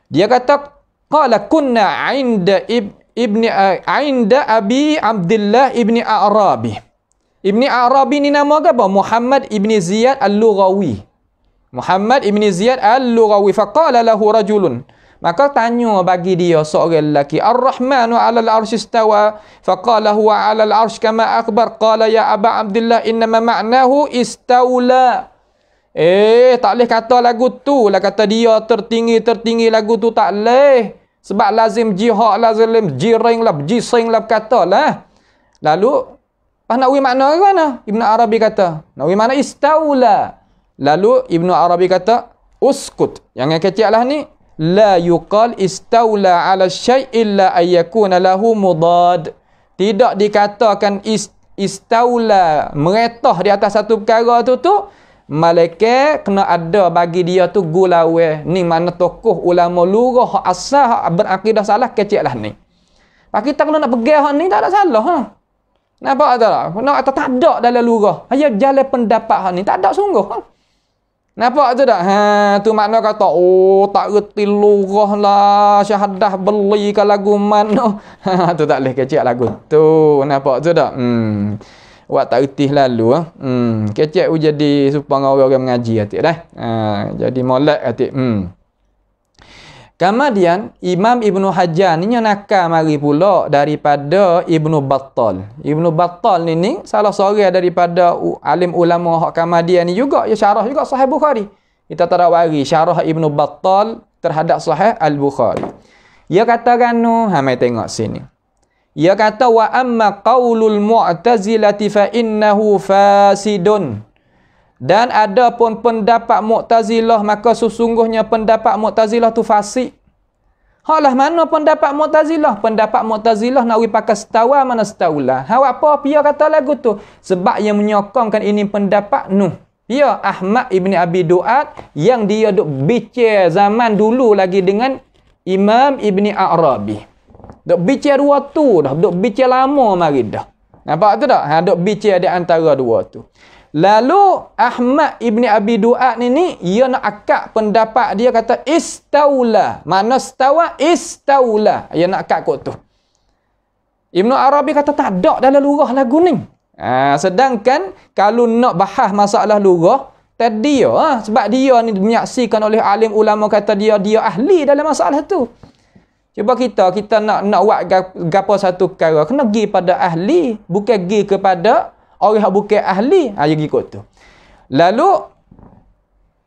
Dia kata qala kunna 'inda Abi Abdullah ibni Arabi. Ibni Arabi ni nama apa? Muhammad ibni Ziyad Al-Lughawi. Muhammad ibni Ziyad Al-Lughawi. Faqala lahu rajulun. Maka tanya bagi dia seorang lelaki. Ar-Rahmanu 'alal arsy istawa. Faqala huwa 'alal arsy kama akhbar. Qala ya Aba Abdullah innama ma'nahu istaula. Tak boleh kata lagu tu lah. Kata dia tertinggi lagu tu tak boleh. Sebab lazim jihad, lazim jiring lah, jising lah kata lah. Lalu, nak wih makna ke mana? Ibn Arabi kata, nak wih makna istaula. Lalu, Ibn Arabi kata, uskut. Yang kecil lah ni, la yuqal istaula ala syai' illa ayyakuna lahu mudad. Tidak dikatakan istaula, meretah di atas satu perkara tu, malaikat kena ada bagi dia tu gulawe. Ni mana tokoh ulama lurah asal berakidah salah kecil lah ni. Pak kita kalau nak pegang hak ni tak ada salah Nampak tak? Nak atau tak ada dalam lurah. Hanya jalan pendapat hak ni tak ada sungguh. Nampak tu tak? Tu makna kata, oh tak reti lurah lah, syahadah beli ke lagu mana. Tu tak boleh kecek lagu tu. Nampak tu tak? Awak tak reti lalu. Kecek jadi supaya orang mengaji atik dah. Jadi molek atik. Kemudian Imam Ibnu Hajar ni nakal mari pula daripada Ibnu Battal. Ibnu Battal ni salah seorang daripada alim ulama hak Kemudian ni juga, ya syarah juga Sahih Bukhari. Kita tak wari syarah Ibnu Battal terhadap Sahih Al-Bukhari. Ia katakan mai tengok sini. Ia kata wa amma qaulul mu'tazilati fa innahu fasidun. Dan ada pun pendapat Mu'tazilah, maka sesungguhnya pendapat Mu'tazilah tu fasik. Haklah mana pendapat Mu'tazilah? Pendapat Mu'tazilah nak pakai setawa mana setaulah. Hak apa dia kata lagu tu? Sebab yang menyokongkan ini pendapat Nuh. Ya Ahmad Ibni Abi Duat yang dia duk bicara zaman dulu lagi dengan Imam Ibni Arabi. Duk bicara dua tu dah, duk bicara lama mari dah. Nampak tu tak? Duk bicara di antara dua tu. Lalu Ahmad Ibni Abi Duat ni ia nak akak pendapat dia kata istaula. Mana stawa? Istaula. Ia nak akak kot tu. Ibnu Arabi kata tak ada dalam lurah lagu ni. Sedangkan kalau nak bahas masalah lurah, tadi sebab dia ni menyaksikan oleh alim ulama kata dia ahli dalam masalah tu. Cuba kita nak buat gapo satu perkara, kena pergi pada ahli, bukan pergi kepada orang yang bukan ahli. Dia pergi kot tu. Lalu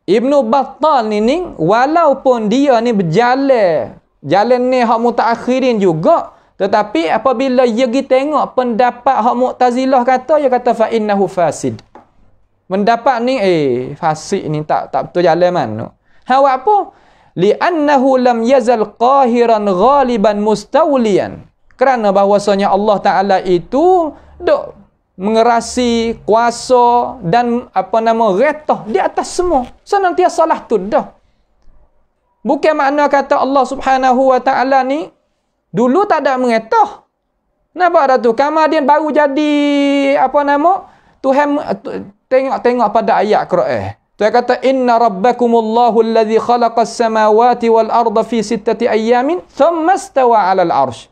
Ibnu Battal ni walaupun dia ni berjalan ni hak mutaakhirin juga, tetapi apabila dia pergi tengok pendapat hak Mu'tazilah kata, dia kata fa innahu fasid. Pendapat ni fasik ni tak betul jalan mana. Hak apa? Li'annahu lam yazal qahiran ghaliban mustawliyan. Kerana bahwasanya Allah Taala itu duk mengerasi kuasa dan retah di atas semua. Senantiasa salah tu dah. Bukan makna kata Allah Subhanahu wa taala ni dulu tak ada mengetah. Nampak dah tu? Kemudian baru jadi Tuhan tengok pada ayat Quran. Tuhan kata inna rabbakumullahu allazi khalaqas samawati wal arda fi sittati ayyamin thumma istawa 'alal 'arsy.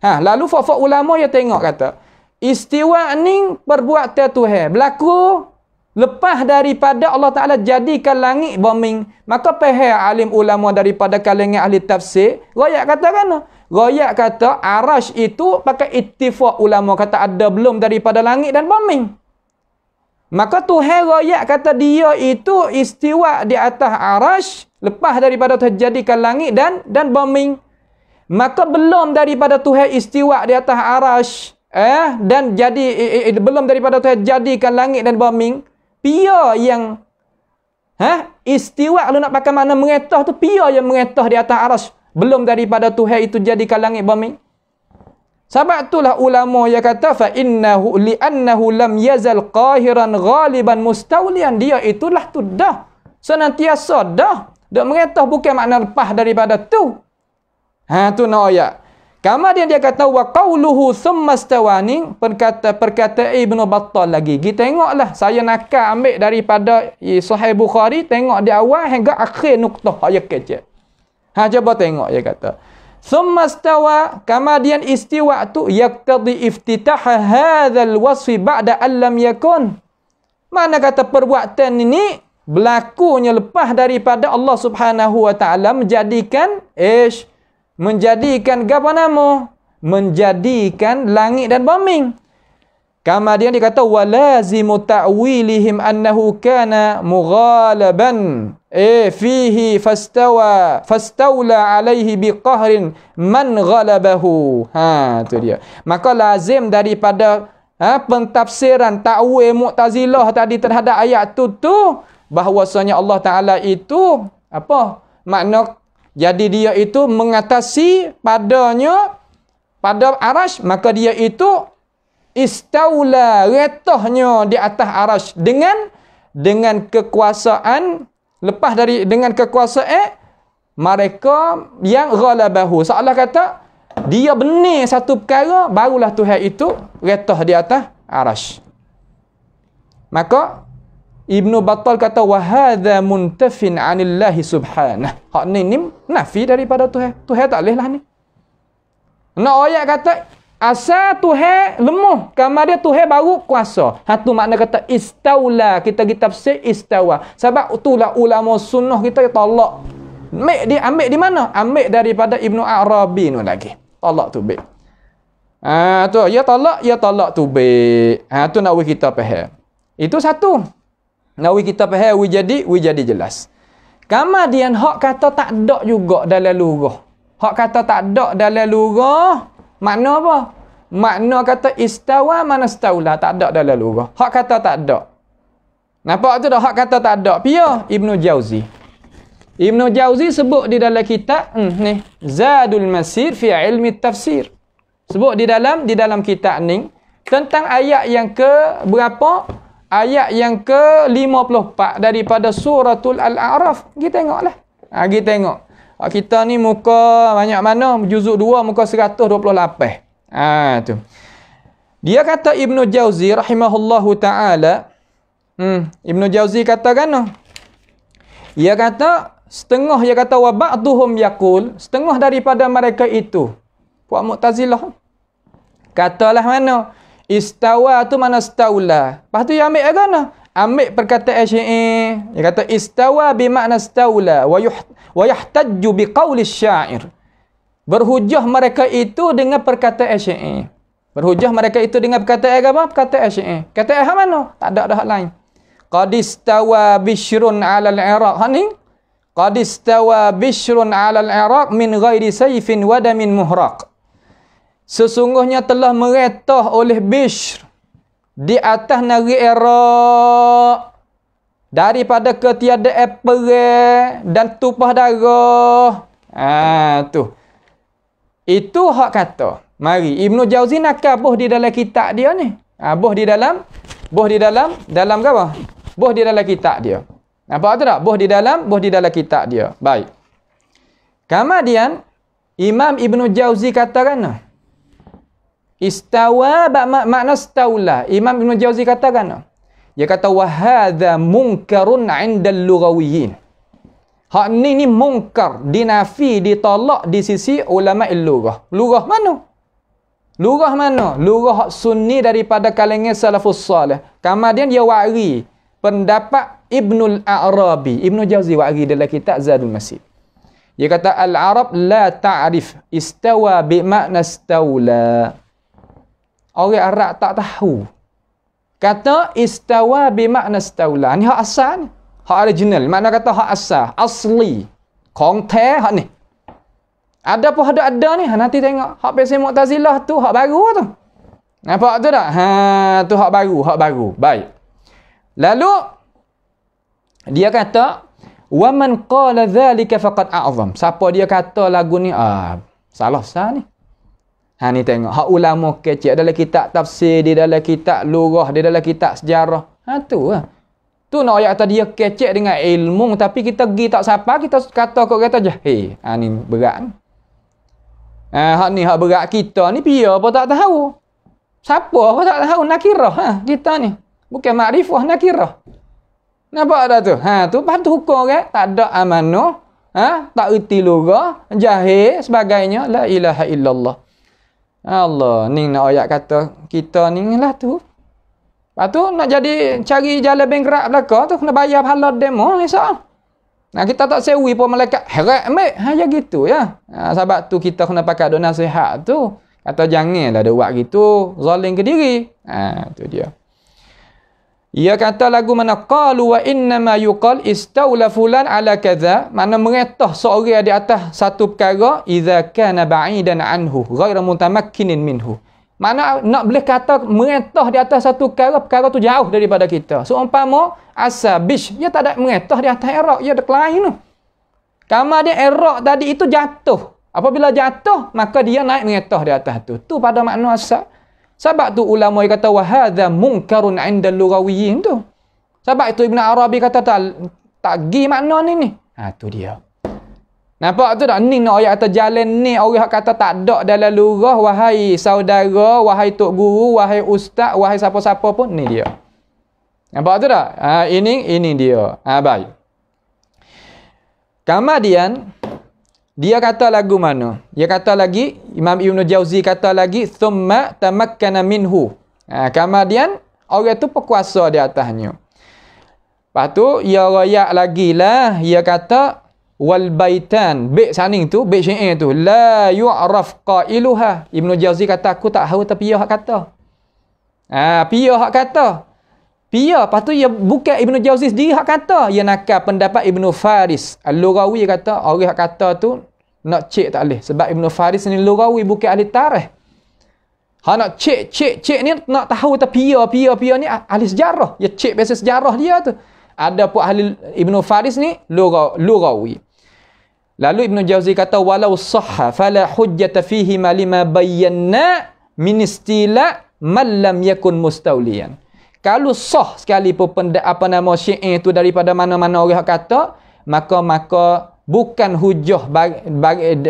Lalu fa ulama dia tengok kata istiwa ni perbuatan Tuhan berlaku lepas daripada Allah Ta'ala jadikan langit bumi. Maka pihak alim ulama daripada kalangan ahli tafsir royak kata kan? Royak kata arash itu pakai ittifaq ulama kata ada belum daripada langit dan bumi. Maka Tuhan royak kata dia itu istiwa di atas arash lepas daripada terjadikan langit dan bumi. Maka belum daripada Tuhan istiwa di atas arash dan jadi belum daripada Tuhan jadikan langit dan bumi, pia yang istiwa kalau nak pakai makna mengetah tu, pia yang mengetah di atas arash belum daripada Tuhan itu jadikan langit bumi. Sebab itulah ulama yang kata fa innahu li'annahu lam yazal qahiran ghaliban mustawliyan. Dia itulah tu dah senantiasa dah mengetah, bukan makna lepas daripada tu. Tu nak ayat. Kemudian dia kata wa qauluhu thumma stawani, perkata Ibnu Battal lagi. Kita tengoklah, saya nak ambil daripada Sahih Bukhari, tengok di awal hingga akhir nuktah ayat kecil. Cuba tengok dia kata. Thumma stawa, kemudian istiwa tu yaqtadi iftitah hadzal wasfi ba'da an lam yakun. Mana kata perbuatan ini berlakunya lepas daripada Allah Subhanahu wa taala menjadikan menjadikan langit dan bumi. Kemudian dia kata walazimu ta'wilihim annahu kana mughalaban fihi fastawla alaihi biqahrin man ghalabahu. Tu dia. Maka lazim daripada pentafsiran takwil Mu'tazilah tadi terhadap ayat tu bahwasanya Allah Taala itu makna jadi dia itu mengatasi pada arash, maka dia itu istaula, retahnya di atas arash dengan kekuasaan dengan kekuasaan mereka yang ghalabahu. Seolah kata Dia benar satu perkara, barulah Tuhan itu retah di atas arasy. Maka Ibnu Battal kata wa hadza muntafin 'anillahi subhanahu. Hak ni nafi daripada Tuhan. Tuhan tak boleh lah ni. Nak ayat kata asal Tuhan lemah, kamar dia Tuhan baru kuasa. Hatu makna kata istaula, kita tafsir istawa. Sebab itulah ulama sunnah kita tolak. Ambil di mana? Ambil daripada Ibnu Arabi ni lagi. Tolak tu baik. Tu ya tolak tu baik. Tu nak kita faham. Itu satu. Nak kita faham jadi jelas. Kemudian hak kata tak ada juga dalam lugah. Hak kata tak ada dalam lugah, makna apa? Makna kata istawa mana staula, tak ada dalam lugah. Hak kata tak ada. Nampak tu dah hak kata tak ada. Pia Ibnu Jauzi. Ibnu Jauzi sebut di dalam kitab ni Zadul Masir fi ilmi tafsir. Sebut di dalam kitab ni tentang ayat yang ke berapa? Ayat yang ke-54 daripada suratul Al-A'raf. Kita tengoklah. Kita tengok. Kita ni muka banyak mana? Juzuk 2 muka 128. Tu. Dia kata Ibnu Jauzi rahimahullahu taala. Ibnu Jauzi kata kan? Dia kata setengah dia kata wa ba'duhum yaqul, setengah daripada mereka itu puak Mu'tazilah katalah mana istawa tu mana staula. Lepas tu dia ambil agana, ambil perkataan Syi'i. Dia kata istawa bermakna staula wa yahtajju biqauli syair. Berhujah mereka itu dengan perkataan Syi'i. Berhujah mereka itu dengan perkataan apa? Perkataan Syi'i. Kata mana? Tak ada dah lain. Qad istawa bishrun 'ala al-Iraq. Hani? Qad istawa bishrun 'ala al-Iraq min ghairi sayfin wa damin muhraq. Sesungguhnya telah meretah oleh Bishr di atas negeri Iraq daripada ketiadaan perang dan tumpah darah. Tu. Itu hak kata. Mari Ibnu Jauzi nak boh di dalam kitab dia ni. Boh di dalam apa? Boh di dalam kitab dia. Nampak tu tak? Boh di dalam kitab dia. Baik. Kemudian Imam Ibnu Jauzi katakan istawa makna staula. Imam Ibn Jauzi katakan, dia kata wa hadza munkarun 'indal lughawiyyin. Hak ni mungkar, dinafi, ditolak di sisi ulama lughah. Lughah mana? Lughah mana? Lughah hak sunni daripada kalangan salafus salih. Kemudian dia wari pendapat Ibnul Arabi. Ibnu Jauzi wari dalam kitab Zadul Masir. Dia kata al-Arab la ta'rif istawa bi makna staula. Orang Arab tak tahu. Kata istawa bermakna staula. Ni hak asal ni. Hak original. Makna kata hak asal. Asli. Kong te hak ni. Ada pun ada ni. Nanti tengok. Hak Pesih Mu'tazilah tu. Hak baru tu. Nampak tu tak? Tu hak baru. Baik. Lalu dia kata wa man qala dhalika faqad a'zam. Siapa dia kata lagu ni? Salah ni. Ni tengok. Hak ulama kecek dalam kitab tafsir, di dalam kitab lughah, di dalam kitab sejarah. Tu lah. Tu nak ayat tadi dia kecek dengan ilmu, tapi kita pergi tak siapa, kita kata kau kata jahil. Ni berat ni. Hak ni hak berat kita ni pia apa tak tahu. Siapa apa tak tahu, nakirah. Kita ni. Bukan makrifah, nakirah. Nampak dah tu? Tu patut hukum kan? Tak ada amanah. Tak erti lughah, jahil, sebagainya. La ilaha illallah. Allah, ni nak ayat kata kita ni lah tu. Lepas tu nak jadi cari jalan bengkerak belakang tu kena bayar pahala demo esok. Kita tak sewi pun malaikat herat ambil. Ya gitu ya. Sebab tu kita kena pakai doa nasihat tu. Kata janganlah ada buat gitu, zalim ke diri. Tu dia. Ia kata lagu mana qalu wa inna ma yuqal istaula fulan ala kadza, makna meretah seorang di atas satu perkara idza kana ba'idan anhu ghairu mutamakkinin minhu. Mana nak boleh kata meretah di atas satu perkara tu jauh daripada kita. Seumpama asabish, dia tak ada meretah di atas Iraq, dia decline tu. Kamar dia Iraq tadi itu jatuh. Apabila jatuh, maka dia naik meretah di atas tu. Tu pada makna asal. Sebab tu ulama yang kata wa hadza munkarun 'inda lughawiyyin tu. Sebab itu Ibn Arabi kata tak gi makna ni. Tu dia. Nampak tu tak? Ni nak ayat kata jalan ni orang kata tak ada dalam lurah, wahai saudara, wahai tok guru, wahai ustaz, wahai siapa-siapa pun, ni dia. Nampak tu tak? Ini dia. Baik. Kemudian dia kata lagu mana? Dia kata lagi, Imam Ibn Jauzi kata lagi, thumma tamakkana minhu. Kemudian orang tu berkuasa di atasnya. Lepas tu ia royak lagi lah, ia kata wal baitan, bait saning tu, bait syair tu, la yu'raf qailuha. Ibnu Jauzi kata aku tak tahu tapi dia hak kata. Dia hak kata. Dia, lepas tu ia bukan Ibnu Jauzi sendiri hak kata, ia nakal pendapat Ibnu Faris. Al-Lughawi kata orang hak kata tu nak cek tak boleh sebab Ibnu Faris ni Lughawi bukan ahli tarikh. Ha nak cek ni nak tahu tapi dia ni ahli sejarah. Dia cek biasa sejarah dia tu. Ada pun ahli Ibnu Faris ni Lughawi. Lalu Ibnu Jauzi kata walau sahha fala hujjata fihi ma lima bayyana min istila man lam yakun mustawliyan. Kalau sah sekali pun syair itu daripada mana-mana orang kata, maka bukan hujah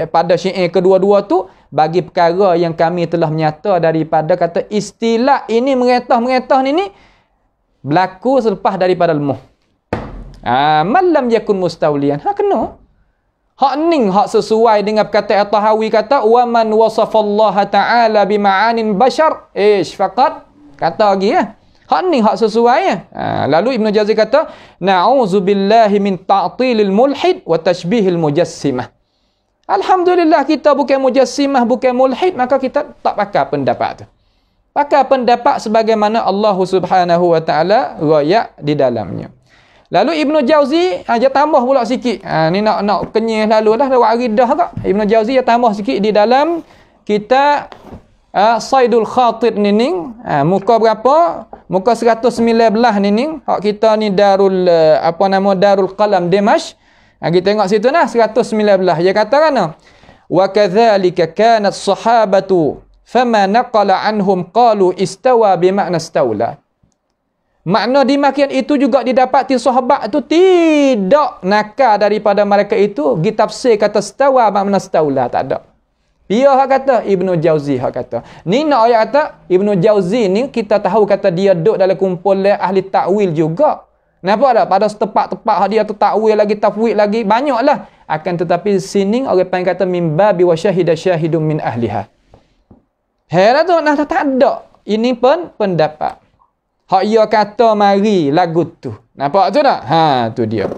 pada syair kedua-dua tu bagi perkara yang kami telah menyata daripada kata istilah ini mengetah ni berlaku selepas daripada lemuh. Man lam yakun mustawliyan. Kena. Hak ning hak sesuai dengan perkataan At-Tahawi kata wa man wasafallaha ta'ala bima'anin bashar faqat kata lagi ya. Hak ning hak sesuai ya. Lalu Ibnu Jauzi kata na'udzubillahi min ta'tilil mulhid wa tashbihil mujassimah. Alhamdulillah kita bukan mujassimah, bukan mulhid, maka kita tak pakai pendapat tu. Pakai pendapat sebagaimana Allah Subhanahu wa taala royak di dalamnya. Lalu Ibnu Jauzi dia tambah pula sikit. Ni nak kenyih lalu dah lewat aridah kak. Ibnu Jauzi dia tambah sikit di dalam kitab Saidul Khatir ni. Muka berapa? Muka 119 ni. Hak kita ni Darul Darul Qalam Dimash. Kita tengok situ nah 119. Dia kata kan wa kadzalika kanat sahabatu fama naqala anhum qalu istawa bimakna istawla. Makna demikian itu juga didapati sahabat itu tidak nakal daripada mereka itu ditafsir kata stawa makna staula, tak ada. Dia hak kata, Ibnu Jauzi hak kata. Ni nak ayat kata Ibnu Jauzi ni kita tahu kata dia duduk dalam kumpulan ahli takwil juga. Nampak tak? Pada setepak-tepak dia tu takwil lagi, tafwid lagi, banyaklah. Akan tetapi sini orang panggil kata mimba bi wa syahida syahidun min ahliha. Heran tu nak tak ada. Ini pun pendapat. Hak ia kata mari lagu tu. Nampak tu tak? Tu dia.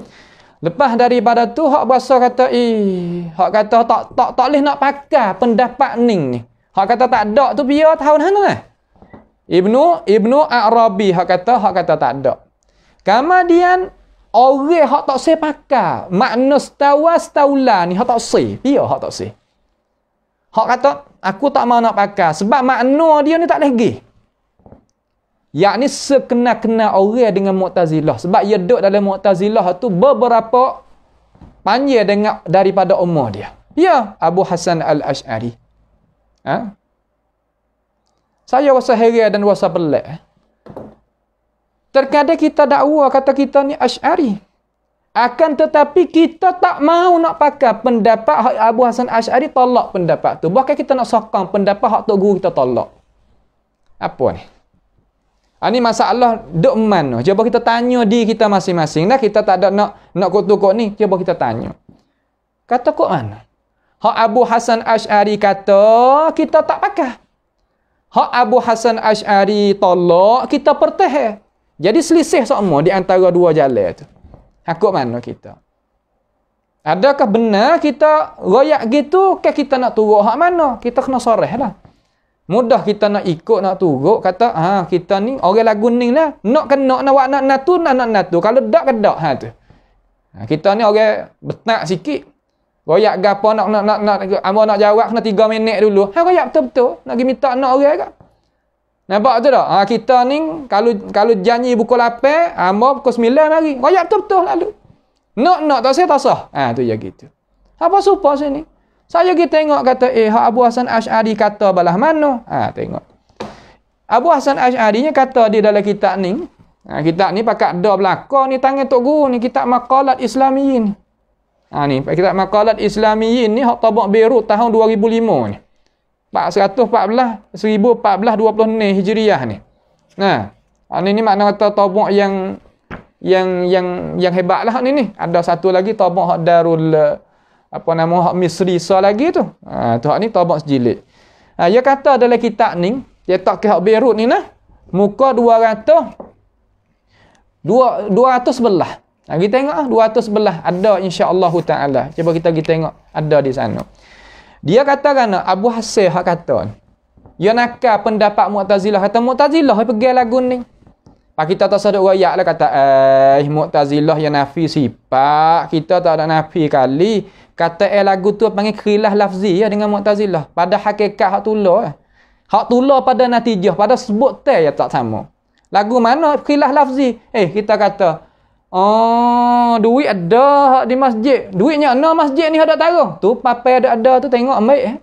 Lepas daripada tu hak berasa kata hak kata tak boleh nak pakai pendapat ni. Hak kata tak ada tu biar tahu nah. Ibnu Arabi hak kata tak ada. Kemudian orang hak tak sei pakai makna staula ni hak tak sei. Biar hak tak sei. Hak kata aku tak mau nak pakai sebab makna dia ni tak lagi. Yakni sekena-kena orang dengan Mu'tazilah. Sebab ia duduk dalam Mu'tazilah tu beberapa panjang dengan daripada umur dia. Ya, Abu Hasan Al-Ash'ari. Saya rasa heran dan rasa pelik. Terkadang kita dakwa kata kita ni Ash'ari. Akan tetapi kita tak mau nak pakai pendapat Abu Hasan Ash'ari, tolak pendapat tu. Bahkan kita nak sokong pendapat hak tok guru kita tolak. Apa ni? Ini masalah duk mana? Cuba kita tanya diri kita masing-masing. Dah kita tak ada nak kutuk ni, cuba kita tanya. Kata kok mana? Hak Abu Hasan Ash'ari kata kita tak pakai. Hak Abu Hasan Ash'ari tolak, kita perteh. Jadi selisih semua di antara dua jalan tu. Kok mana kita? Adakah benar kita royak gitu ke kita nak turut hak mana? Kita kena soreh lah. Mudah kita nak ikut, nak turut, kata, kita ni orang lagu ni lah. Nak kena, nak buat nak natu. Kalau tak, kedak. Tu. Kita ni orang betak sikit. Royak gapo nak jawab, kena 3 minit dulu. Royak betul-betul. Nak pergi minta nak orang ke? Nampak tu tak? Kita ni, kalau janji pukul 8, pukul 9 mari. Royak betul-betul lalu. Nak, tak sah. Tu je gitu. Apa supa sini? Saya pergi tengok kata, hak Abu Hasan Ash'ari kata balah mana? Tengok. Abu Hasan Ash'ari nya kata di dalam kitab ni. Kitab ni pakat dah belakang ni tangan tok guru ni, kitab Maqalat Islamiyin. Ni kitab Maqalat Islamiyyin ni hak tabak Beirut tahun 2005 ni. 1426 Hijriah ni. Nah, ni makna kata tabak yang hebat lah ni. Ada satu lagi tabak hak Darul hak Misri lagi tu. Tu hak ni tabak sejilid. Dia kata dalam kitab ni, cetak ke hak Beirut ni nah, muka 200 sebelah. Kita tengok 200 sebelah ada insya-Allah taala. Cuba kita pergi tengok ada di sana. Dia katakan Abu Hasan hak kata. Dia nakal pendapat Mu'tazilah, kata Mu'tazilah pergi lagu ni. Pak kita tak sadar royak lah kata Mu'tazilah yang nafi sifat, kita tak ada nafi kali. Kata lagu tu panggil khilaf lafzi ya dengan Mu'tazilah. Pada hakikat hak tulah. Hak tulah pada natijah, pada sebut teh ya tak sama. Lagu mana khilaf lafzi? Kita kata duit ada di masjid. Duitnya ana masjid ni ada taruh. Tu papai ada tu tengok ambil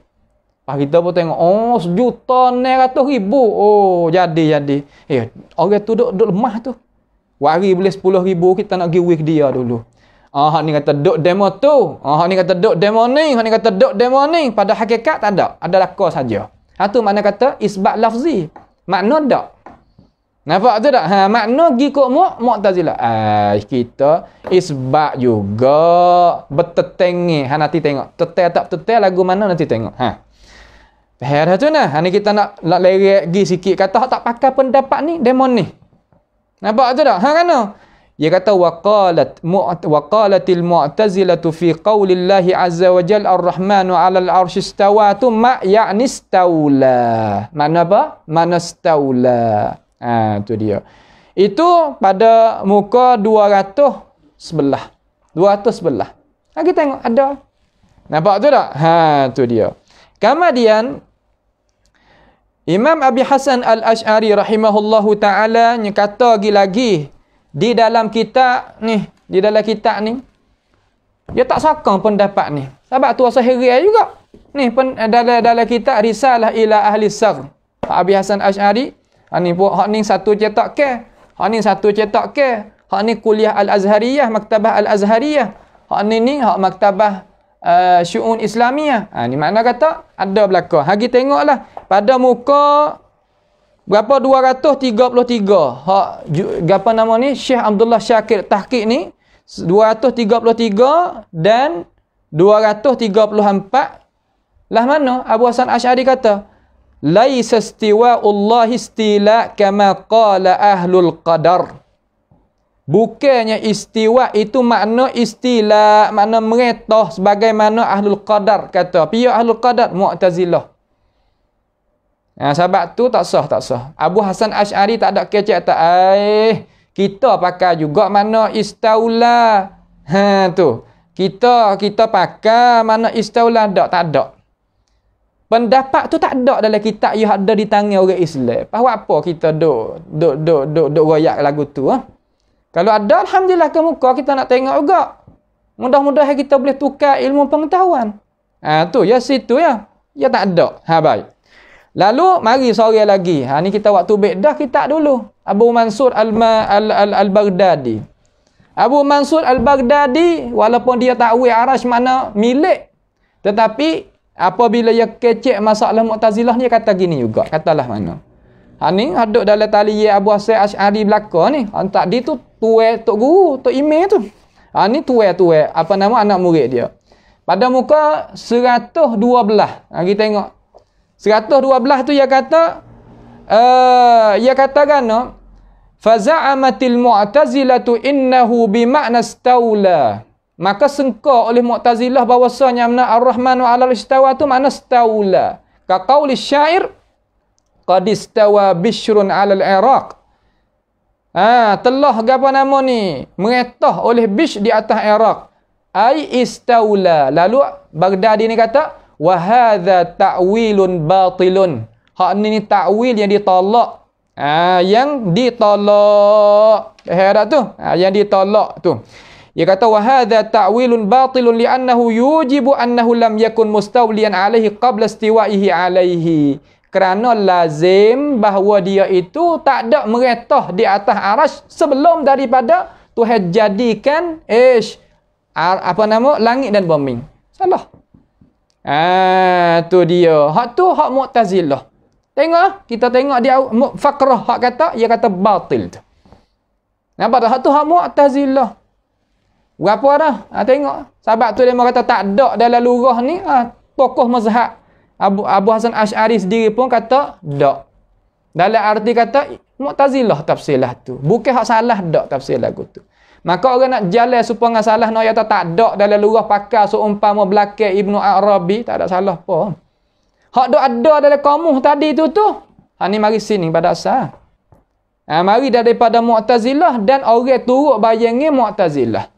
Pak kita pun tengok sejuta 900,000. Jadi. Orang tu duk lemah tu. Wari boleh 10,000 kita nak pergi wik dia dulu. Hak ni kata duk demo tu. Hak ni kata duk demo ni, hak ni kata duk demo ni. Pada hakikat tak ada. Ada lakar saja. Tu makna kata isbat lafzi. Makna tak. Nampak tu tak? Makna gi kok Mu'tazilah. Kita isbat juga. Bertetengih. Nanti tengok. Tetel tak tetel lagu mana nanti tengok. Faham dah tu nah. Ni kita nak lerek gi sikit. Kata tak pakai pendapat ni, demon ni. Nampak tu tak? Kan? Dia kata waqalatil mu'tazilatu fi qaulillahi azza wa jalla ar-rahmanu 'alal 'arsy istawa tu ya'ni istaula. Mana apa? Mana istaula. Tu dia. Itu pada muka 200 sebelah. 200 sebelah. Kita tengok ada. Nampak tu tak? Tu dia. Kemudian Imam Abi Hasan Al-Asy'ari rahimahullahu taala kata lagi di dalam kitab ni, dia tak sokong pendapat ni. Sebab tu asal heran juga. Ni dalam kitab Risalah ila Ahli Saghr. Abi Hasan Asy'ari hak ni satu cetak ke, hak ni satu cetak ke, hak ni kuliah Al-Azhariyah, Maktabah Al-Azhariyah. Hak ni hak Maktabah Syu'un Islamiyah. Ni makna kata ada belakang. Hagi tengoklah pada muka berapa 233. Hak apa nama ni Syekh Abdullah Syakir tahqiq ni 233 dan 234. Lah mana Abu Hasan Asy'ari kata laisa istiwa'ullahi istila kama qala ahlul qadar. Bukannya istiwa itu makna istila, makna meretah sebagaimana ahlul qadar kata. Pihak ahlul qadar Mu'tazilah. Sebab tu tak sah. Abu Hasan Asy'ari tak ada kecek tak. Kita pakai juga makna istaula. Tu. Kita pakai makna istaula tak ada. Pendapat tu tak ada dalam kitab yang ada di tangan orang Islam. Apa kita duk royak lagu tu Kalau ada alhamdulillah ke muka kita nak tengok juga. Mudah-mudahan kita boleh tukar ilmu pengetahuan. Tu ya situ ya. Ya tak ada. Baik. Lalu mari sore lagi. Ni kita waktu bedah kita dulu. Abu Mansur Al-Baghdadi. Abu Mansur Al-Baghdadi walaupun dia takwil Arash mana milik, tetapi apabila dia kecek masalah Mu'tazilah ni kata gini juga. Katalah mana. Ni hadut dalam tali Abu Hasan Asy'ari belakang ni. Tadi tu tuai tok guru, tok imam tu. Ni tuai apa nama anak murid dia. Pada muka 112. Kita tengok. 112 tu dia kata katakan faza'amatil mu'tazilatu innahu bima'na istaula. Maka sengkak oleh Mu'tazilah bahawasanya makna ar-rahmanu 'alal istawa tu makna istaula. Ka qauli syair qad istawa bishrun 'alal Iraq. Telah apa nama ni meretah oleh Bishr di atas Iraq. Ai istaula. Lalu Baghdadi ni kata wa hadza ta'wilun batilun. Hak ni takwil yang ditolak. Yang ditolak. Tu. Yang ditolak tu. Dia kata wa hadza ta'wilun batilun li'annahu yujibu annahu lam yakun mustawliyan 'alaihi qabla istiwa'ihi 'alaihi. Kerana lazim bahawa dia itu tak ada meretah di atas arash sebelum daripada Tuhan jadikan langit dan bumi. Salah. Tu dia. Hak tu hak Mu'tazilah. Tengok, kita tengok dia Faqrah hak kata, dia kata batil tu. Nampak tak? Hak tu hak Mu'tazilah. Berapa dah? Tengok. Sebab tu dia kata tak ada dalam lurah ni. Tokoh mazhab Abu Hasan Asy'ari sendiri pun kata tak. Dalam arti kata Mu'tazilah tafsirlah tu. Bukan hak salah dak tafsir lagu tu. Maka orang nak jalan supaya salah nak kata tak ada dalam lurah pakar seumpama belakang Ibnu Arabi, tak ada salah apa. Hak dak ada dalam kamus tadi tu. Ni mari sini pada asal. Mari daripada Mu'tazilah dan orang turut bayangin Mu'tazilah.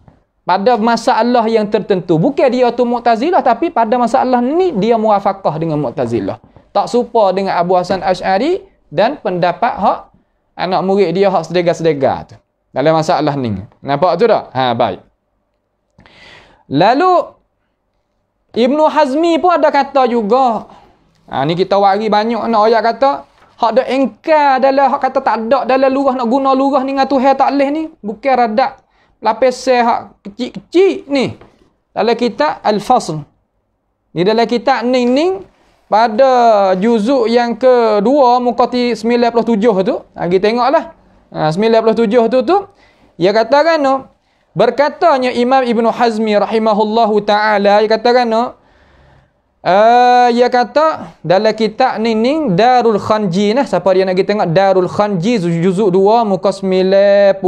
Pada masalah yang tertentu. Bukan dia tu Mu'tazilah, tapi pada masalah ni dia muwafaqah dengan Mu'tazilah. Tak serupa dengan Abu Hasan Asy'ari dan pendapat hak anak murid dia hak sedega-sedega tu. Dalam masalah ni. Nampak tu tak? Baik. Lalu Ibnu Hazmi pun ada kata juga. Ni kita wari banyak nak ayat kata hak dak engkar dalam hak kata tak ada dalam lurah nak guna lurah ni dengan Tuhan tak leh ni. Bukan radak lapis hak kecil-kecil ni. Dalam kitab Al-Fasl. Ni dalam kitab Ning pada juzuk yang kedua muka 97 tu. Kita tengoklah. 97 tu dia katakan berkatanya Imam Ibnu Hazmi rahimahullahu taala, dia katakan dia kata dalam kitab Ning Darul Khanji nah, siapa dia nak kita tengok Darul Khanji juzuk 2 muka 97.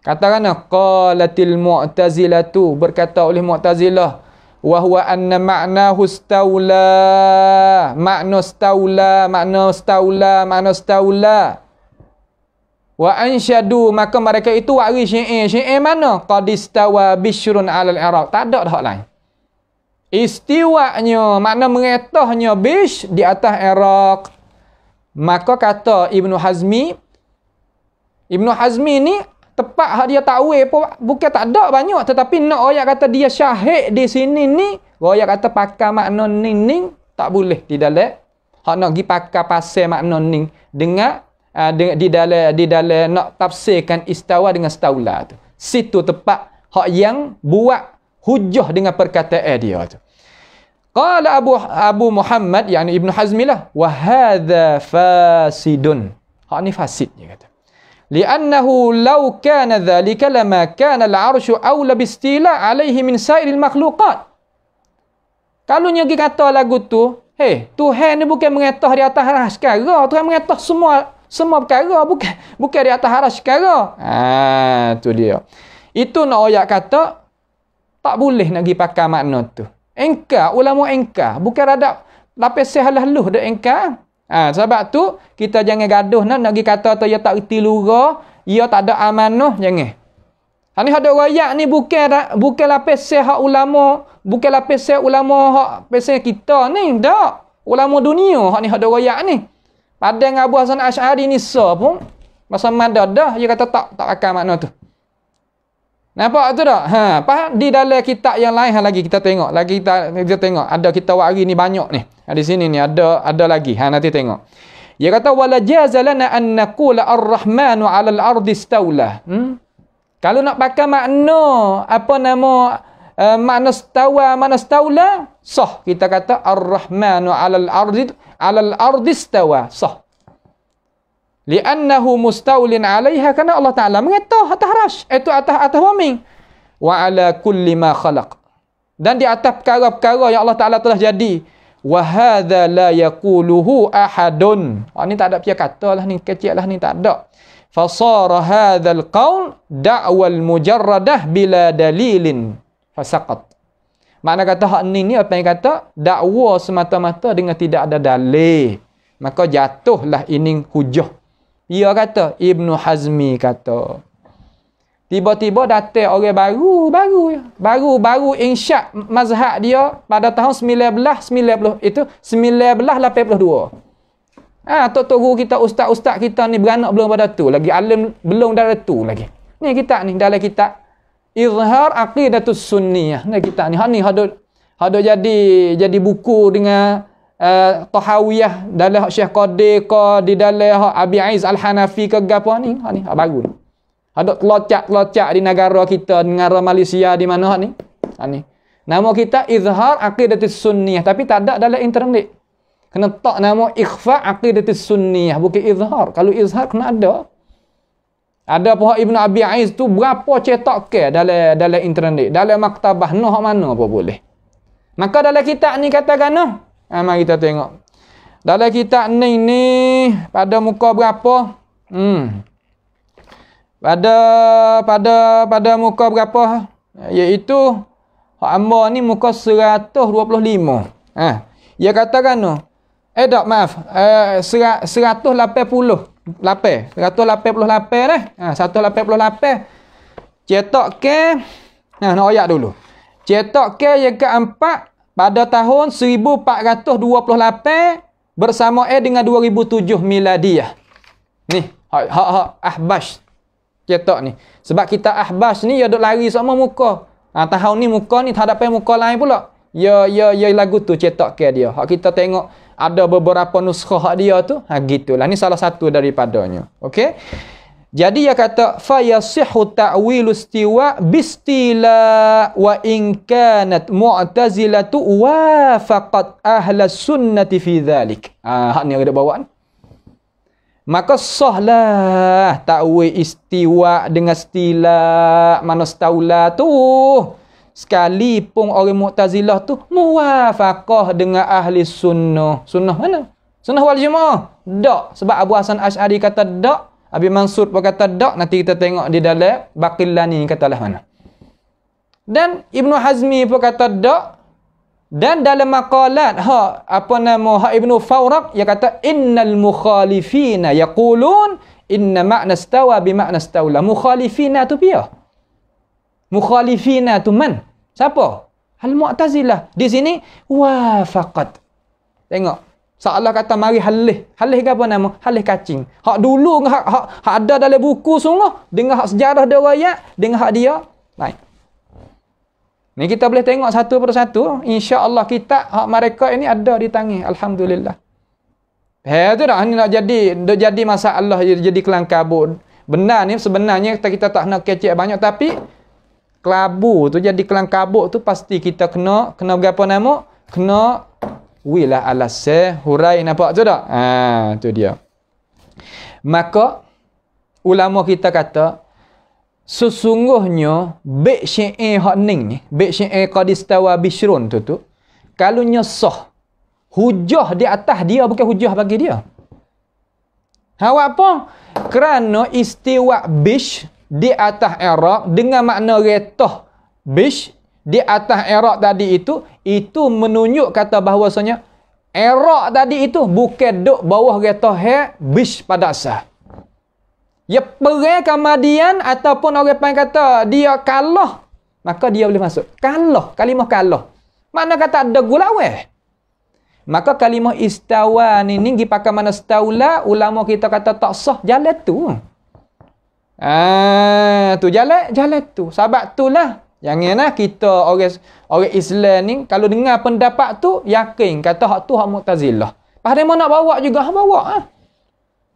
Katakan qalatil mu'tazilatu, berkata oleh Mu'tazilah, wa huwa anna ma'nahu istawla, makna istawla wa ansyadu, maka mereka itu wari syair mana qad istawa bishrun 'alal Iraq, tak ada dah lain. Istiwanya makna mengetahnya bish di atas Iraq. Maka kata Ibnu Hazmi ni tepat hak dia takwil pun bukan tak ada banyak, tetapi nak ayat kata dia syahid di sini ni, ayat kata pakar makna ning tak boleh di dalam hak nak pergi pakar pasal makna ning dengan di dalam nak tafsirkan istawa dengan staula tu. Situ tepat hak yang buat hujah dengan perkataan dia tu. Qala Abu Muhammad yakni Ibnu Hazmi lah, wa hadza fasidun. Hak ni fasid dia kata. Li'annahu law kana dhalika lama kana al-'arsyu awla bistila 'alaihi min sa'iril makhluqat. Kalau nyagi kata lagu tu, Tuhan ni bukan mengetah di atas aras sekarang, Tuhan mengetah semua perkara, bukan di atas aras sekarang. Tu dia. Itu nak ayat kata tak boleh nak pergi pakai makna tu. Engkar, ulama engkar, bukan ada lapis salah luh dak engkar. Sebab tu kita jangan gaduh nak pergi kata tu dia tak reti lurah, dia tak ada amanah, jangan. Ni ada ayat ni bukan lapis hak ulama, bukan lapis ulama hak pasal kita ni, dak. Ulama dunia hak ni ada ayat ni. Padang Abu Hasan Asy'ari ni pun masa madadah dia kata tak akan makna tu. Nampak tu tak? Di dalam kitab yang lain lagi kita tengok. Lagi kita tengok ada kitab hari ni banyak ni. Di sini ni ada lagi. Nanti tengok. Dia kata wala jazalana an naqula ar-rahmanu 'alal ardi istawla. Kalau nak pakai makna makna staula sah, kita kata ar-rahmanu 'alal ardi istawa, sah. Li'annahu mustawlin 'alaiha, karena Allah Taala mengetah atas arasy, itu atas bumi. Wa 'ala kulli ma khalaq, dan di atas perkara-perkara yang Allah Taala telah jadi. Wa hadza la yaquluhu ahadun. Ni tak ada pihak katalah ni, kecil lah ni, tak ada. Fasara hadzal qaul da'wal mujarradah bila dalilin fasaqat. Makna kata hak ni apa yang kata dakwa semata-mata dengan tidak ada dalil, maka jatuhlah ini hujah. Ia kata Ibnu Hazmi kata tiba-tiba datang orang baru insya' mazhab dia pada tahun 1982. Tok guru kita, ustaz-ustaz kita ni beranak belum pada tu lagi, alim belum dari tu lagi. Ni kita ni dalam kitab Izhar Aqidatus Sunniyah. Ni kita ni hado jadi buku dengan Tahawiyah dalam Syekh Qadir ke di dalam Abi Aiz Al-Hanafi ke gapo ni. Ni baru ni. Ada telocak-telocak di negara kita, di negara Malaysia di mana ni? Ni. Nama kita Izhar Aqidatus Sunniyah, tapi tak ada dalam internet. Kena tak nama Ikhfa Aqidatus Sunniyah, bukan Izhar. Kalau Izhar kena ada. Ada pihak Ibn Abi Aiz tu berapa cetak ke dalam internet, dalam maktabah noh mana apa boleh. Maka dalam kitab ni katakan noh. Mari kita tengok. Dalam kitab ni pada muka berapa? Pada muka berapa? Iaitu hak amba ni muka 125. Dia katakan no. Tak maaf. 188 dah. 188. Cetak ke nak ayat dulu. Cetak ke yang keempat pada tahun 1428 bersama dengan 2007 miladiah. Ni hak Ahbash cetak ni. Sebab kita Ahbash ni dia duk lari sama muka. Tahun ni muka ni tak ada muka lain pula. Ya lagu tu cetak ke dia. Hak kita tengok ada beberapa nuskah hak dia tu. Gitulah. Ni salah satu daripadanya. Okey. Jadi dia kata fa yasihhu ta'wilu istiwa bistila wa in kanat mu'tazilatu wafaqat ahla sunnati fi dhalik. Hak ni ada bawa ni. Maka sahlah ta'wil istiwa dengan stila mana staula tu. Sekalipun orang Mu'tazilah tu muwafaqah dengan ahli sunnah. Sunnah mana? Sunnah wal jamaah. Tak. Sebab Abu Hasan Asy'ari kata tak. Abi Mansur pun kata tak. Nanti kita tengok di dalam Baqillani katalah mana. Dan Ibnu Hazmi pun kata tak. Dan dalam maqalat Ibnu Fawraq dia kata innal mukhalifina yaqulun inna ma'na stawa bi ma'na staula. Mukhalifina tu piya? Mukhalifina tu man? Siapa? Al-Mu'tazilah. Di sini wafaqat. Tengok. Seolah kata mari halih. Halih ke apa nama? Halih kacing. Hak dulu hak ada dalam buku sungguh dengan hak sejarah dia riwayat dengan hak dia. Baik. Ni kita boleh tengok satu persatu. Insya-Allah kita hak mereka ini ada di tangan. Alhamdulillah. Tu dah ni nak jadi masalah jadi kelangkabut. Benar ni sebenarnya kita tak nak kecek banyak tapi kelabu tu jadi kelangkabut tu pasti kita kena berapa nama? Kena wilah alasah hurai nampak tu tak? Tu dia. Maka ulama kita kata sesungguhnya bait syair hak ning ni, bait syair qad istawa bishrun tu kalau nyesah hujah di atas dia bukan hujah bagi dia. Apa? Kerana istiwa bish di atas Iraq dengan makna retah bish di atas Iraq tadi itu menunjuk kata bahawasanya Iraq tadi itu bukan duk bawah retah bish pada asal. Ya perang kemudian ataupun orang panggil kata dia kalah, maka dia boleh masuk. Kalah, kalimah kalah. Mana kata ada gulaweh. Maka kalimah istawa ni dipakai mana staula, ulama kita kata tak sah jalan tu. Tu jalan tu. Sebab itulah janganlah kita orang Islam ni kalau dengar pendapat tu yakin kata hak tu hak Mu'tazilah. Padahal nak bawa juga bawa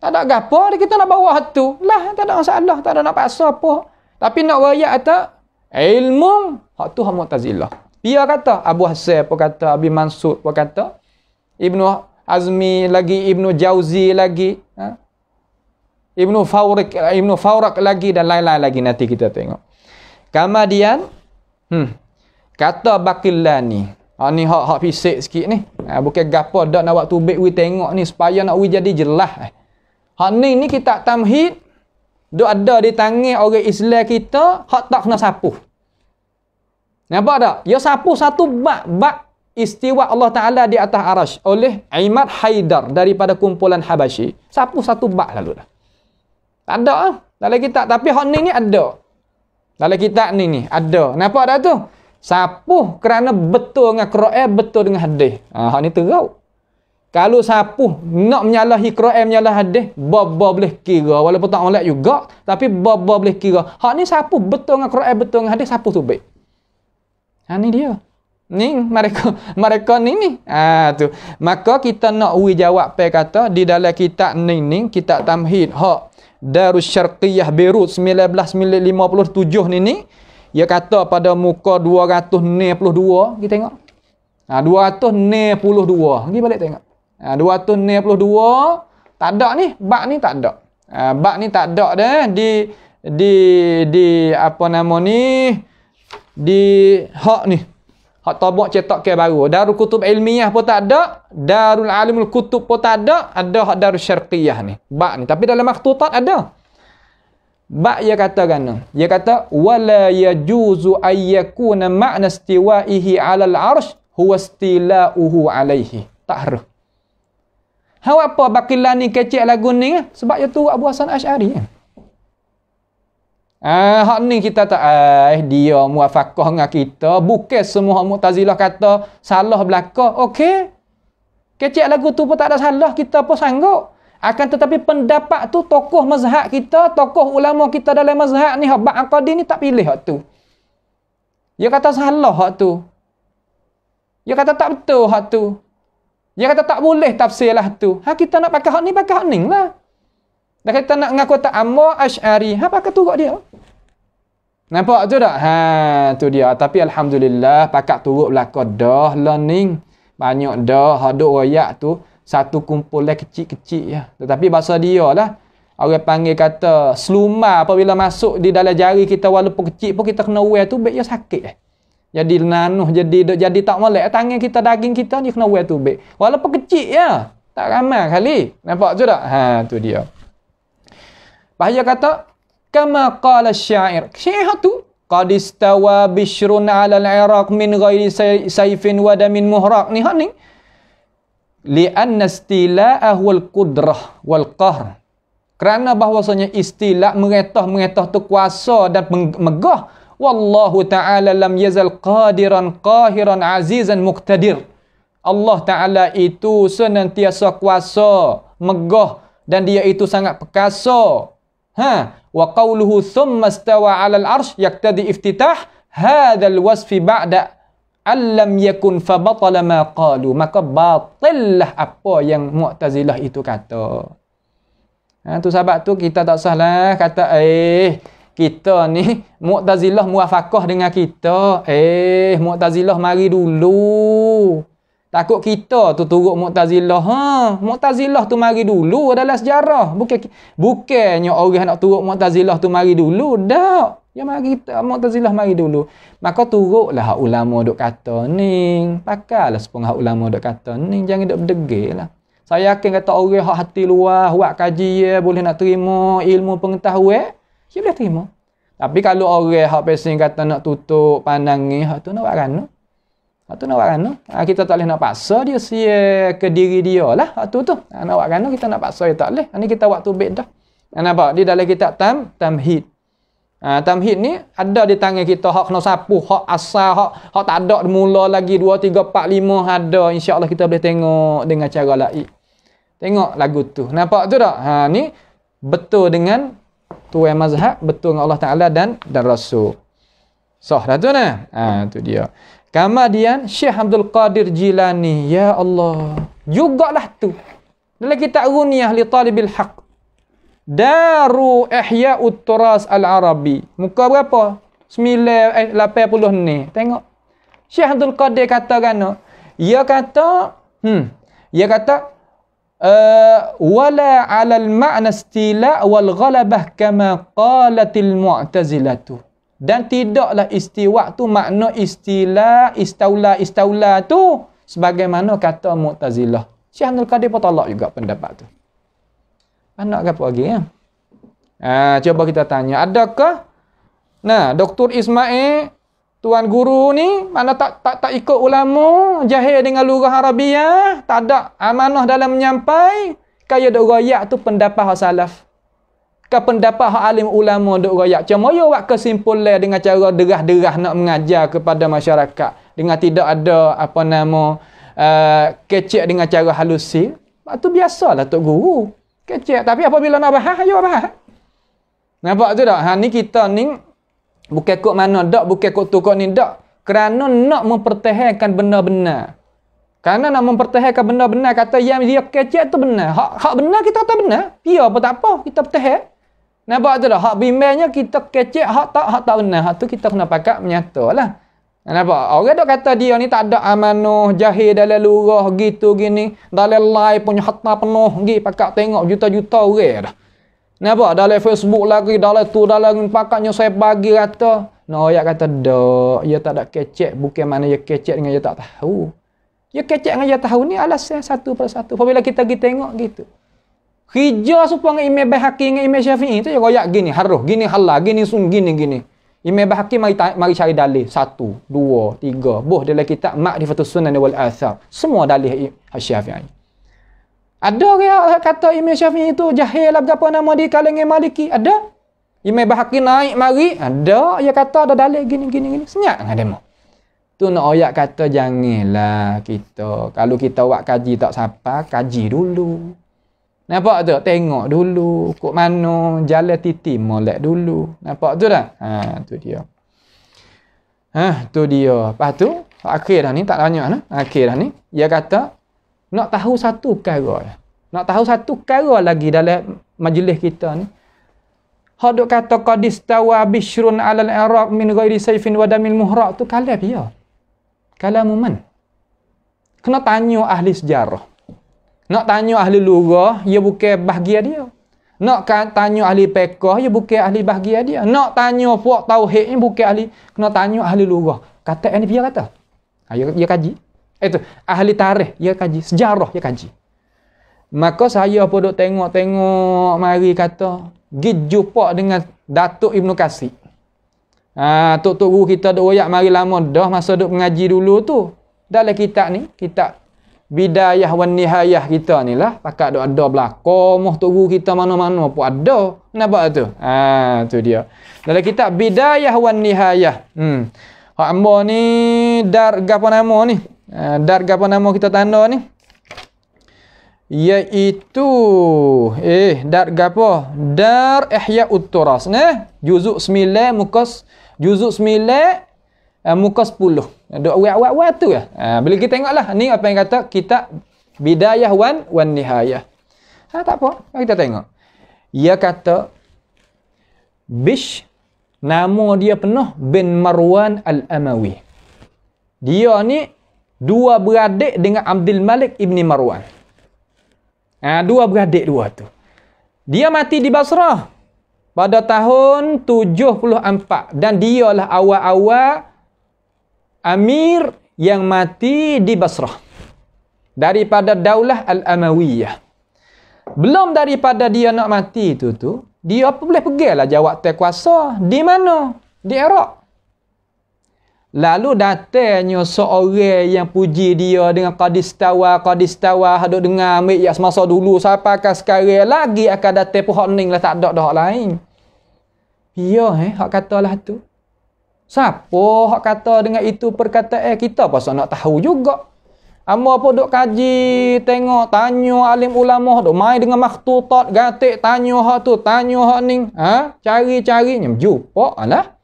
tak ada gapo kita nak bawa hak tu. Lah tak ada masalah, tak ada nak paksa apa. Tapi nak royak kata ilmu hak tu hak Mu'tazilah. Dia kata Abu Hasan pun kata, Abi Mansur pun kata, Ibnu Azmi lagi, Ibnu Jauzi lagi, Ibnu Fawraq lagi dan lain-lain lagi nanti kita tengok. Kemudian kata Baqillani. Ni hak fisik sikit ni. Bukan gapo dak nak waktu baik we tengok ni supaya nak we jadi jelas. Hak ni kita tamhid duk ada di tangan orang Islam kita hak tak kena sapu. Nampak tak? Ya sapu satu bab istiwa Allah Ta'ala di atas arash oleh Imad Haidar daripada kumpulan Habasyi. Sapu satu bab lalu dah. Tak ada dalam kitab. Tapi hak ni ada. Dalam kitab ni ada. Nampak dah tu? Sapu kerana betul dengan Quran, betul dengan hadis. Hak ni terau. Kalau sapu nak menyalahi Quran, menyalahi hadis, bab boleh kira. Walaupun tak molek juga, tapi bab boleh kira. Hak ni sapu betul dengan Quran, betul dengan hadis, sapu tu baik. Ni dia. Ni mereka ni. Tu. Maka kita nak jawab kata di dalam kitab ni kitab tamhid hak Darus Syarqiyah Beirut 1957 ni dia kata pada muka 292 kita tengok. 292 pergi balik tengok. 292 tak ada ni, bab ni tak ada. Bab ni tak ada dah di apa nama ni di hak ni. Hak tabak cetak ke baru. Darul Kutub Ilmiah pun tak ada, Darul Alimul Kutub pun tak ada, ada hak Darul Syarqiyah ni. Bab ni tapi dalam makhtutat ada. Bab dia kata kan. Dia kata wala yajuzu ayyakuna ma'na istiwa'ihi 'alal 'arsy huwa istila'uhu 'alaihi. Tak harus. Hau apa bakilan ni kecil lagu ni sebab dia tu Abu Hasan Asy'ari kan. Hak ni kita tak dia muafaqah dengan kita, bukan semua Mu'tazilah kata salah belaka. Okey. Kecil lagu tu pun tak ada salah, kita pun sanggup. Akan tetapi pendapat tu tokoh mazhab kita, tokoh ulama kita dalam mazhab ni hak aqadi ni tak pilih hak tu. Dia kata salah hak tu. Dia kata tak betul hak tu. Dia kata tak boleh tafsir lah tu. Kita nak pakai hak ni lah. Dan kita nak ngaku tak Amma Asy'ari, pakai turut dia. Nampak tu tak? Tu dia. Tapi alhamdulillah pakat turut belaka dah learning. Banyak dah haduk royak tu satu kumpulan kecil-kecil ya. Tetapi bahasa dia lah. Orang panggil kata seluma apabila masuk di dalam jari kita walaupun kecil pun kita kena wear tu baik dia sakit. Jadi nanuh jadi tak molek tangan kita daging kita ni kena wear tu baik. Walaupun kecil ya. Tak ramai kali. Nampak tu tak? Tu dia. Bahaya kata kama qala syair. Syair tu qad istawa bishrun 'ala al-'iraq min ghairi sayfin wa damin muhraq. Ni hak ni. Li'anna istila'ahu al-qudrah wal qahr. Kerana bahwasanya istila' mengetah tu kuasa dan megah. Wallahu ta'ala lam yazal qadiran qahiran azizan muqtadir. Allah Ta'ala itu senantiasa kuasa, megah dan dia itu sangat perkasa. Wa qawluhu thumma istawa 'ala al-'arsy yaqtadi iftitah hadzal wasfi ba'da allam yakun fa batala ma qalu. Maka batillah apa yang Mu'tazilah itu kata. Tu sebab tu kita tak salah kata kita ni Mu'tazilah muafaqah dengan kita. Mu'tazilah mari dulu. Takut kita tu turut Mu'tazilah. Mu'tazilah tu mari dulu dalam sejarah. Bukannya orang nak turut Mu'tazilah tu mari dulu. Tak. Ya mari kita Mu'tazilah mari dulu. Maka turutlah hak ulama duk kata ni. Pakailah sepengah hak ulama duk kata ni. Jangan duk berdegil lah. Saya yakin kata orang hak hati luas, buat kaji boleh nak terima ilmu pengetahuan, dia boleh terima. Tapi kalau orang hak pesing kata nak tutup pandang ni, hak tu nak buat kan? Kita tak boleh nak paksa dia sia ke diri dia lah. Hak tu. Nak buat kan kita nak paksa dia tak boleh. Ini kita waktu bed dah. Nampak? Di dalam kitab Tamhid. Tamhid ni ada di tangan kita hak kena sapu, hak asal, hak tak ada mula lagi 2 3 4 5 ada. Insya-Allah kita boleh tengok dengan cara lain. Tengok lagu tu. Nampak tu tak? Ni betul dengan tuan mazhab, betul dengan Allah Taala dan Rasul. Sah dah tu nah. Tu dia. Kemudian Syekh Abdul Qadir Jilani, ya Allah, jugalah tu. Dalam kitab Ghunyah li Talibil Haq. Daru Ihya'ut Turas Al-Arabi. Muka berapa? 80 ni. Tengok. Syekh Abdul Qadir kata kan, dia kata wala 'alal ma'na istila' wal ghalabah kama qalatil mu'tazilatu. Dan tidaklah istiwa tu makna istila, istaula tu sebagaimana kata Mu'tazilah. Syekh Abdul Qadir pun tolak juga pendapat tu. Nak apa lagi ya? Coba kita tanya, adakah Dr. Ismail tuan guru ni mana tak ikut ulama, jahil dengan lugah Arabiah, tak ada amanah dalam menyampai, kaya dok royak tu pendapat hak salaf. Ke pendapat hak alim ulama dok royak. Cuma yo buat kesimpulan dengan cara derah-derah nak mengajar kepada masyarakat dengan tidak ada kecek dengan cara halusi. Itu biasalah tok guru. Kecek tapi apabila nak bahas ayo bahas. Nampak tu tak? Ni kita ni bukan kok mana dak, bukan kok tu kok ni dak. Kerana nak mempertahankan benda-benda. Kerana nak mempertahankan benda-benda kata yang dia kecek tu benar. Hak benar kita kata benar. Ya apa tak apa, kita pertahan. Nampak tu dah? Hak bimbangnya kita kecek, hak tak benar. Hak tu kita kena pakat menyatalah. Nampak? Orang dok kata dia ni tak ada amanah, jahil dalam lurah gitu gini. Dalam live punya harta penuh, pergi pakat tengok juta-juta orang dah. Nampak? Dalam Facebook lagi, dalam tu, dalam pakatnya saya bagi kata. No, ayat kata dak, dia tak ada kecek, bukan mana dia kecek dengan dia tak tahu. Dia kecek dengan dia tahu ni alasan satu persatu. Apabila kita pergi tengok gitu. Hijau supaya Imam Bahaki dengan Imam Syafi'i tu dia royak gini, haruh, gini halal, gini sun, gini. Imam Bahaki mari cari dalil 1, 2, 3. Boh dalam kitab Ma'rifatus Sunan wal Athar. Semua dalil Syafi'i. Ada orang kata Imam Syafi'i itu jahil lah berapa nama di kalangan Maliki? Ada. Imam Bahaki naik mari, ada. Dia kata ada dalil gini. Senyap dengan demo. Tu nak ayat kata janganlah kita. Kalau kita buat kaji tak siapa, kaji dulu. Nampak tu? Tengok dulu. Kok mana jalan titi molek dulu. Nampak tu dah? Tu dia. Tu dia. Lepas tu, akhir dah ni, tak banyak dah. Akhir dah ni, dia kata, nak tahu satu perkara. Nak tahu satu perkara lagi dalam majlis kita ni. Hak duk kata, qad istawa bishrun alal Iraq min ghairi sayfin wa damil muhraq tu kalam dia. Kalamu man? Kena tanya ahli sejarah. Nak tanya ahli lurah, dia bukan bahagia dia. Nak tanya ahli fiqh, dia bukan ahli bahagia dia. Nak tanya puak tauhid ni bukan ahli, kena tanya ahli lurah. Kata ni dia kata. Dia kaji. Itu ahli tarikh, dia kaji, sejarah dia kaji. Maka saya pun duk tengok mari kata, gi jumpa dengan Datuk Ibnu Kasir. Tok guru kita duk royak mari lama dah masa duk mengaji dulu tu. Dalam kitab ni, kitab Bidayah wan Nihayah kita ni lah. Pakat ada belakang. Tok guru kita mana-mana pun ada. Nampak tu? Tu dia. Dalam kitab Bidayah wan Nihayah. Hak amba ni dar gapo nama ni? Dar gapo nama kita tanda ni? Iaitu dar gapo? Dar Ihya'ut Turas. Juzuk 9 juzuk 9 muka 10. Duk awal-awal tu ya. Bila kita tengoklah ni apa yang kata kitab Bidayah wan Nihayah. Tak apa, kita tengok. Ia kata Bish, nama dia penuh bin Marwan Al-Amawi. Dia ni dua beradik dengan Abdul Malik ibni Marwan. Dua beradik dua tu. Dia mati di Basrah pada tahun 74 dan dialah awal-awal amir yang mati di Basrah daripada Daulah Al-Amawiyah. Belum daripada dia nak mati tu dia boleh pergilah jawatan kuasa di mana? Di Iraq. Lalu datangnya seorang yang puji dia dengan qadistawa haduk dengar ambil ya semasa dulu sampai ke sekarang lagi akan datang pun hak ning lah, tak ada dah hak lain. Ya hak katalah tu. Siapa hak kata dengan itu perkataan kita pasal nak tahu juga. Amba pun duk kaji, tengok, tanya alim ulama, duk main dengan makhtutat, gatik tanya hak tu, tanya hak ning, cari-cari nyam jumpa lah.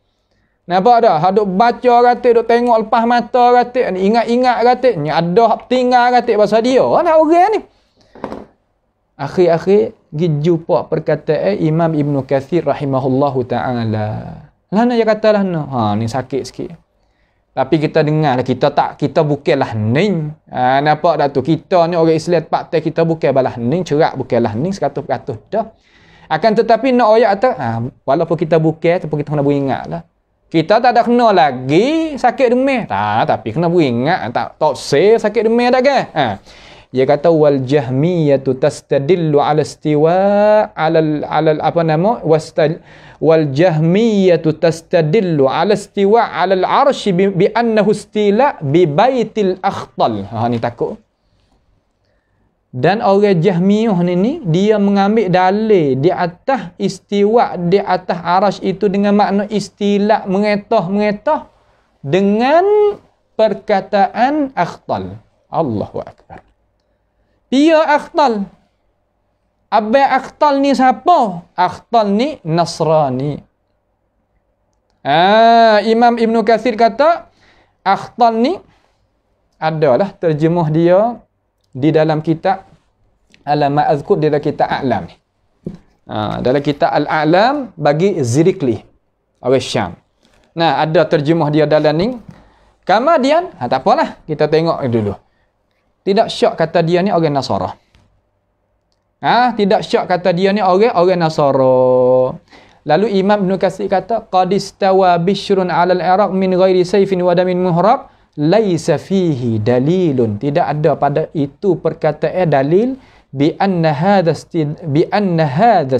Nampak dah? Duk baca gatik, duk tengok lepas mata gatik, ingat-ingat gatik, ni ada hak tinggal gatik pasal dia. Lah orang ni. Akhir-akhir gi jumpa perkataan Imam Ibnu Katsir rahimahullahu taala. Lana dia kata lah ni sakit sikit. Tapi kita dengar lah, kita bukanlah ning. Nampak dah tu, kita ni orang Islam paktai kita bukan balah ning, cerak bukanlah ning 100% dah. Akan tetapi nak ayat tu, walaupun kita bukan, tapi kita kena beringat lah. Kita tak ada kena lagi sakit demam. Tapi kena beringat, tak say sakit demam tak kan? Dia kata wal jahmiyatu tastadillu ala istiwa ala apa nama wal jahmiyatu tastadillu ala istiwa ala al-arsh bi annahu istila bi baitil akhtal. Ni takut. Dan orang Jahmiyah ni dia mengambil dalil di atas istiwa di atas arasy itu dengan makna istila mengetah dengan perkataan akhtal. Allahu akbar. Dia akhtal. Abai akhtal ni siapa? Akhtal ni Nasrani. Imam Ibnu Katsir kata akhtal ni adalah terjemah dia di dalam kitab Alam Ma'azkur, di dalam kitab A'lam ni. Dalam kitab Al-A'lam bagi Zirikli, orang Syam. Nah, ada terjemah dia dalam ni. Kemudian, tak apalah, kita tengok dulu. Tidak syak kata dia ni orang Nasara. Tidak syak kata dia ni orang Nasara. Lalu Imam Ibn Katsir kata, qad istawa Bishrun 'ala al-Iraq min ghairi sayfin wa damin muhraq, laisa fihi dalilun. Tidak ada pada itu perkataan dalil bi anna hadha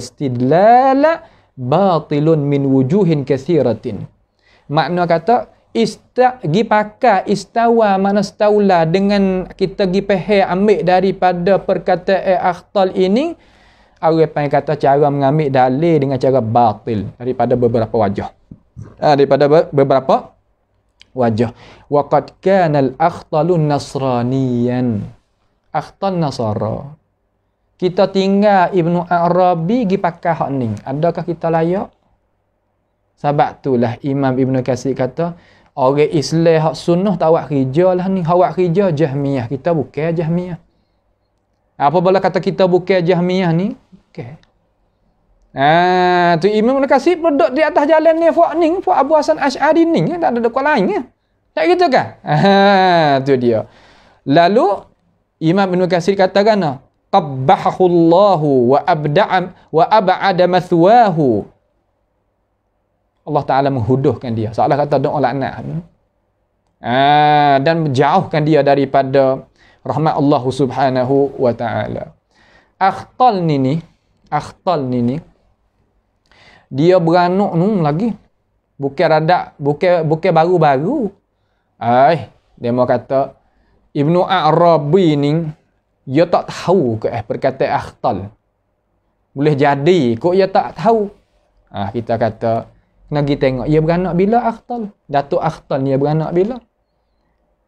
istidlal batilun min wujuhin katsiratin. Makna kata gi pakai istawa makna staula dengan kita gi faham ambil daripada perkataan akhtal ini, orang panggil kata cara mengambil dalil dengan cara batil daripada beberapa wajah. Wa qad kana al-akhtalu nasraniyan. Akhtal Nasara. Kita tinggal Ibnu Arabi gi pakai hak ni. Adakah kita layak? Sebab itulah Imam Ibn Katsir kata, orang Islam hak sunnah tak awak kerja lah ni. Awak kerja Jahmiyah. Kita bukan Jahmiyah. Apabila kata kita bukan Jahmiyah ni, okey. Tu Imam Ibn Katsir duduk di atas jalan ni, Fuq Abu Hasan Asy'ari ni, tak ada dekat lain ke? Tak gitu kan? Tu dia. Lalu Imam Ibn Katsir katakan, qabbahahullahu wa ab'ada mathwahu. Allah Ta'ala menghuduhkan dia. Seolah kata doa laknat. Dan menjauhkan dia daripada rahmat Allah Subhanahu wa Ta'ala. Akhtal ni dia beranak lagi. Bukan baru-baru. Dia mau kata Ibnu Arabi ni dia tak tahu ke perkataan akhtal. Boleh jadi kok dia tak tahu. Kita kata nak pergi tengok dia beranak bila akhtal. Datuk akhtal dia beranak bila?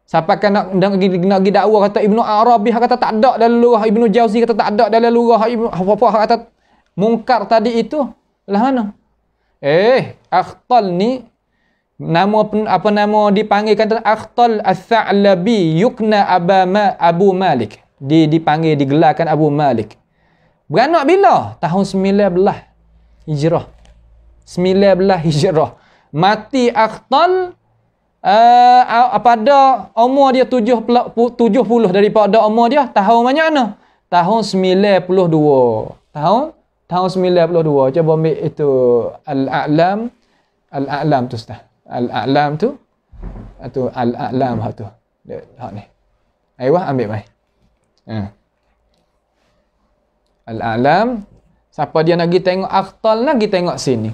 Siapa kan nak pergi dakwa kata Ibnu Arabi kata tak ada dalam lurah, Ibnu Jauzi kata tak ada dalam lurah, apa kata mungkar tadi itu lah mana? Akhtal ni nama dipanggil kata Akhtal Ats-Tsa'labi yukna Abu Malik. Dipanggil digelarkan Abu Malik. Beranak bila? Tahun 19 Hijrah. 19 Hijrah. Mati Akhtal pada umur dia 70 daripada umur dia tahun mana? Tahun 92. Tahun 92. Cuba ambil itu Al-A'lam tu Ustaz. Al-A'lam tu atau Al-A'lam tu. Hak ni. Ayuh ambil mai. Al-A'lam. Siapa dia nak pergi tengok Akhtal, nak pergi tengok sini.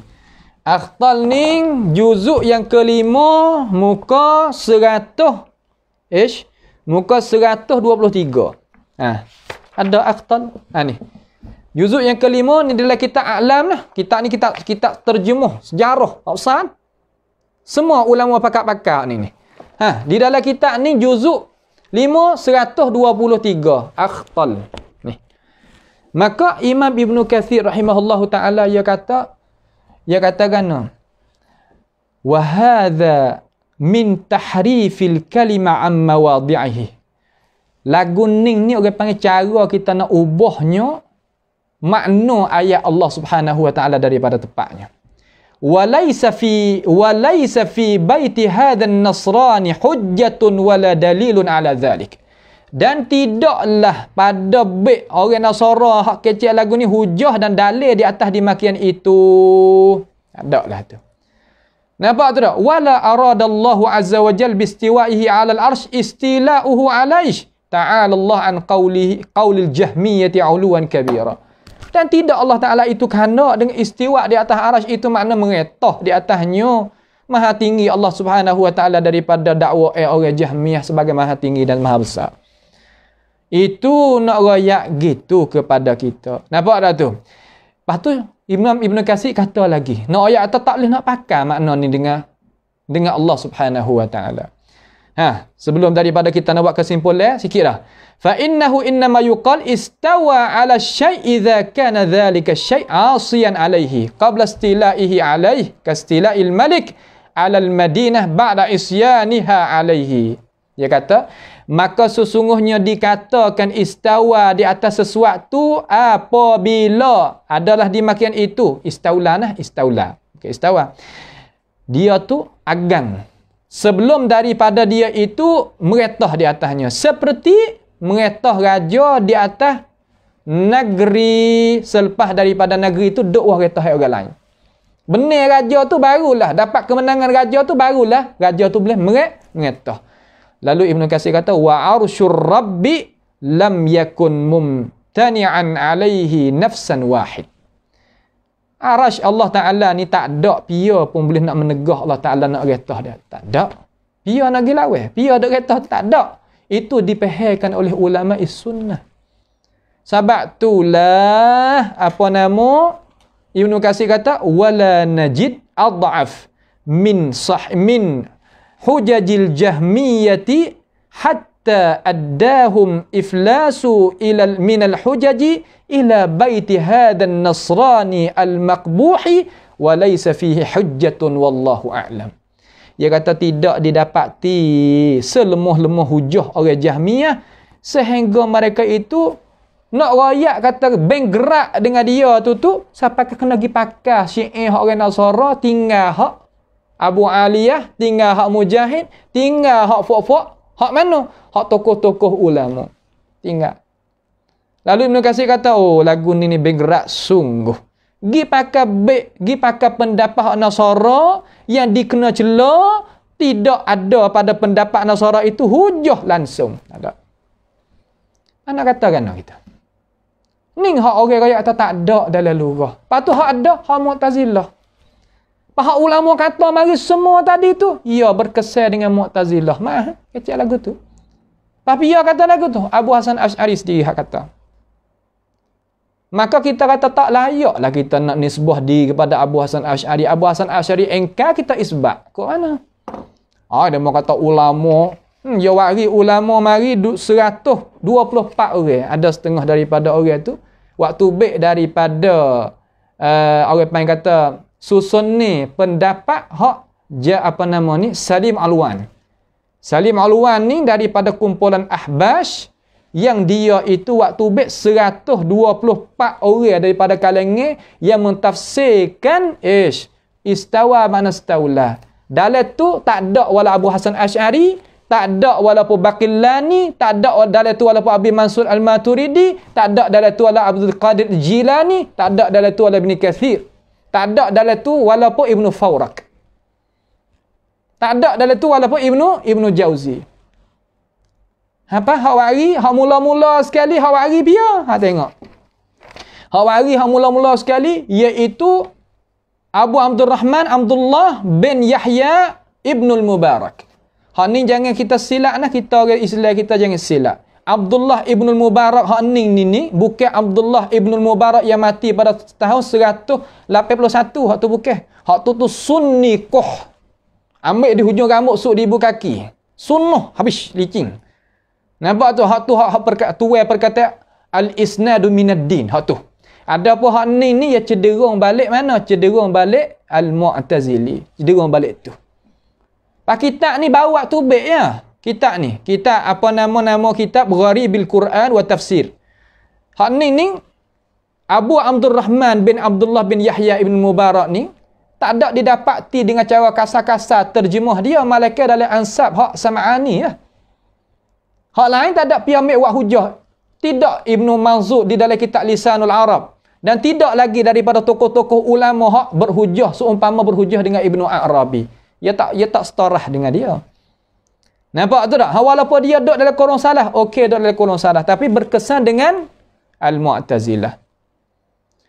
Akhtal ni juzuk yang kelima, muka 100. Muka 123. Ada Akhtal. Ni. Juzuk yang kelima ni dalam kitab A'lam lah. Kitab ni kitab terjemuh sejarah. Tak usah. Semua ulama pakar-pakar ni. Di dalam kitab ni juzuk 5 123 Akhtal. Ni. Maka Imam Ibn Katsir rahimahullahu taala dia katakan wa hadza min tahrifil kalima an mawadhi'ihi. Lagu ning ni orang panggil cara kita nak ubahnya makna ayat Allah Subhanahu wa taala daripada tepatnya. Walaysa fi baiti hadha an-nasrani hujjatun wala dalilun ala dhalik. Dan tidaklah pada bait orang Nasara hak kecil lagu ni hujah dan dalil di atas dimakian itu. Taklah tu. Nampak tu tak? Wala aradallahu azza wa jalla biistiwa'ihi 'ala al-'arsy istila'uhu 'alaihi. Ta'ala Allah an qaulil jahmiyati 'uluwan kabira. Dan tidak Allah Ta'ala itu kehendak dengan istiwa di atas arasy itu makna mengetah di atasnya. Maha tinggi Allah Subhanahu wa Ta'ala daripada dakwa orang Jahmiyah sebagai maha tinggi dan maha besar. Itu nak royak gitu kepada kita. Nampak tak tu? Lepas tu Imam Ibn Katsir kata lagi, nak royak atau tak boleh nak pakai makna ni dengan Allah Subhanahu wa Ta'ala. Sebelum daripada kita nak buat kesimpulan sikit dah. Fa innahu innama yuqal istawa 'ala syai' idza kana dhalika syai' 'asiyan 'alaihi qabla istila'ihi 'alaihi ka istila'il malik 'ala al-Madinah ba'da isyaniha 'alaihi. Dia kata Maka sesungguhnya dikatakan istawa di atas sesuatu apabila adalah dimakian itu. Istaula. Okay, istawa. Dia tu agang. Sebelum daripada dia itu meretah di atasnya. Seperti meretah raja di atas negeri. Selepas daripada negeri itu duk wah retah orang lain. Benar raja tu barulah. Dapat kemenangan raja tu barulah. Raja tu boleh meretah. Lalu Ibn Katsir kata wa arsyur rabbi lam yakun mumtani'an alaihi nafsan wahid. Arash Allah Ta'ala ni tak ada pia pun boleh nak menegah Allah Ta'ala nak retah dia. Tak ada. Pia nak gilaweh. Pia nak retah tak ada. Itu dipeherkan oleh ulama sunnah. Sebab itulah apa nama Ibn Katsir kata wala najid adhaf min hujajil jahmiyati hatta addahum iflasu minal hujaji ila baiti hadan nasrani al-maqbuhi wa laysa fihi hujjatun wallahu a'lam. Dia kata tidak didapati selemah-lemah hujah orang Jahmiyah sehingga mereka itu nak rakyat kata beng gerak dengan dia tu sampai kena pergi pakar Syiah orang Nasara tinggal hak Abu Aliyah, tinggal hak Mujahid, tinggal hak Fok-Fok, hak mana? Hak tokoh-tokoh ulama. Tinggal. Lalu Ibn Katsir kata, oh lagu ni bergerak sungguh. Gi pakai pendapat hak Nasara yang dikena cela, tidak ada pada pendapat Nasara itu hujah langsung. Ada. Anak kata kan kita. Ni hak orang kaya kata tak ada dalam lurah. Patut hak ada, hak Mu'tazilah. Hak ulama kata mari semua tadi tu, ia berkesan dengan Mu'tazilah. Kecil lagu tu. Tapi ia kata lagu tu, Abu Hasan Asy'ari sendiri hak kata. Maka kita kata tak layaklah kita nak nisbah diri kepada Abu Hasan Asy'ari. Abu Hasan Asy'ari engkau kita isbat. Kok mana? Dia mau kata ulama. Ya wari ulama mari 124 orang. Ada setengah daripada orang tu. Waktu baik daripada orang panggil kata susun ni pendapat hak Salim Alwan. Salim Alwan ni daripada kumpulan Ahbash yang dia itu waktu baik 124 orang daripada kalangan yang mentafsirkan istawa mana istaula. Dalam tu tak ada wala Abu Hasan Asy'ari, tak ada walaupun Baqillani, tak ada dalam tu walaupun Abi Mansur Al-Maturidi, tak ada dalam tu wala Abdul Qadir Jilani, tak ada dalam tu wala Ibn Katsir. Tak ada dalam tu walaupun Ibnu Fawrak. Tak ada dalam tu walaupun Ibnu Jauzi. Apa hak wari, hak mula-mula sekali hak wari dia. Tengok. Hak wari hak mula-mula sekali iaitu Abu Abdurrahman Abdullah bin Yahya Ibnul Mubarak. Hak ni jangan kita silap nah, kita orang Islam kita jangan silap. Abdullah Ibnul Mubarak hak ni bukan Abdullah Ibnul Mubarak yang mati pada tahun 181 hak tu bukan. Hak tu sunni koh. Ambil di hujung rambut suk di ibu kaki. Sunnah habis licin. Nampak tu hak tuai perkataan al-isnadu minad-din hak tu. Ada pun hak ni ya cenderung balik mana? Cenderung balik al-Mu'tazili. Cenderung balik tu. Pak kitab ni bawa tu baik ya. Kitab ni. Kitab apa nama kitab Gharibil Quran wa Tafsir. Hak ni Abu Abdurrahman bin Abdullah bin Yahya Ibn Mubarak ni tak ada didapati dengan cara kasar-kasar terjemah dia malaikat dalam ansab hak Sam'ani ya. Hak lain tak ada piamik wa hujah. Tidak Ibnu Manzur di dalam kitab Lisanul Arab. Dan tidak lagi daripada tokoh-tokoh ulama hak berhujah seumpama berhujah dengan Ibnu Arabi. Ia tak setarah dengan dia. Nampak tu tak? Walaupun dia duduk dalam kolong salah, okey duduk dalam kolong salah, tapi berkesan dengan Al-Mu'tazilah.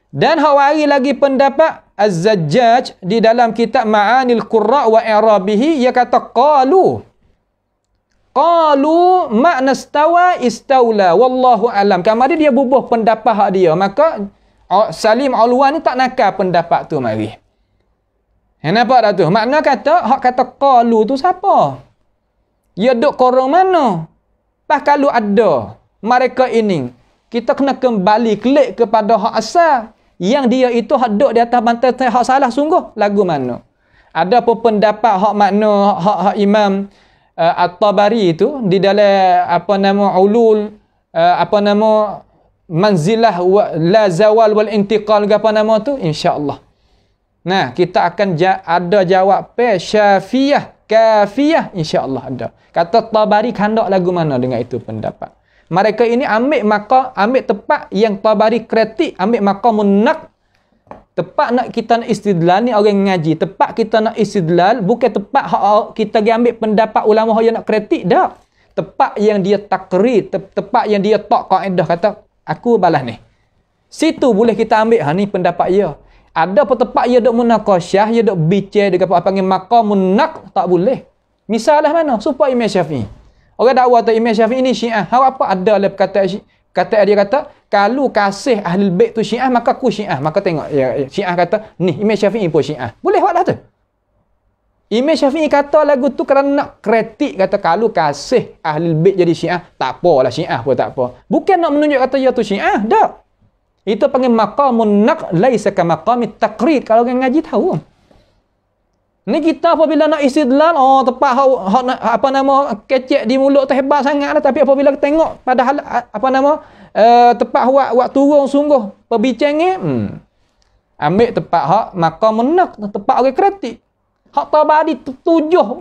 Dan hawari lagi pendapat Az-Zajjaj di dalam kitab Ma'anil Qurra wa I'rabihi, ia kata qalu makna istaula wallahu alam. Kamari dia bubuh pendapat hak dia, maka Salim Alwan ni tak nakal pendapat tu mari. Nampak tak tu? Makna hak kata qalu tu siapa? Ya duk korang mana? Bah kalau ada mereka ini, kita kena kembali klik kepada hak asal. Yang dia itu hak duk di atas bantai hak salah sungguh. Lagu mana? Ada pun pendapat hak makna hak Imam At-Tabari itu di dalam apa nama ulul apa nama manzilah la zawal wal intiqal apa nama tu, insya-Allah. Nah, kita akan ada jawab syafiyah, kafiyah, insya-Allah ada. Kata Tabari kandak lagu mana dengan itu pendapat. Mereka ini ambil tepat yang Tabari kritik, ambil maqamun naq. Tepat nak kita nak istidlal ni orang ngaji. Tepat kita nak istidlal bukan tepat kita ambil pendapat ulama yang nak kritik dah. Tepat yang dia takrir, tepat yang dia tak kaedah kata aku balas ni. Situ boleh kita ambil ni pendapat dia. Ada apa tepat dia dok munaqasyah, dia dok bincang dekat apa panggil maqamun naq, tak boleh. Misalah mana? Supaya Imam Syafi'i. Orang dakwa tu Imam Syafi'i ni Syiah. Hak apa ada dalam kata dia kata kalau kasih ahli bait tu Syiah maka aku Syiah. Maka tengok ya, Syiah kata ni Imam Syafi'i pun Syiah. Boleh buatlah tu. Imam Syafi'i kata lagu tu kerana nak kritik, kata kalau kasih ahli bait jadi Syiah tak apalah, Syiah pun tak apa. Bukan nak menunjuk kata dia tu Syiah, dak. Itu panggil maqamun naq laisa ka maqamit taqrid. Kalau orang ngaji tahu. Ni kita apabila nak istidlal, tepat apa nama kecek di mulut tu hebat sangatlah, tapi apabila tengok padahal apa nama tepat hak turun sungguh perbicangnya ambil tepat hak maqamun naq, tepat orang kritik. Hak Tabari 7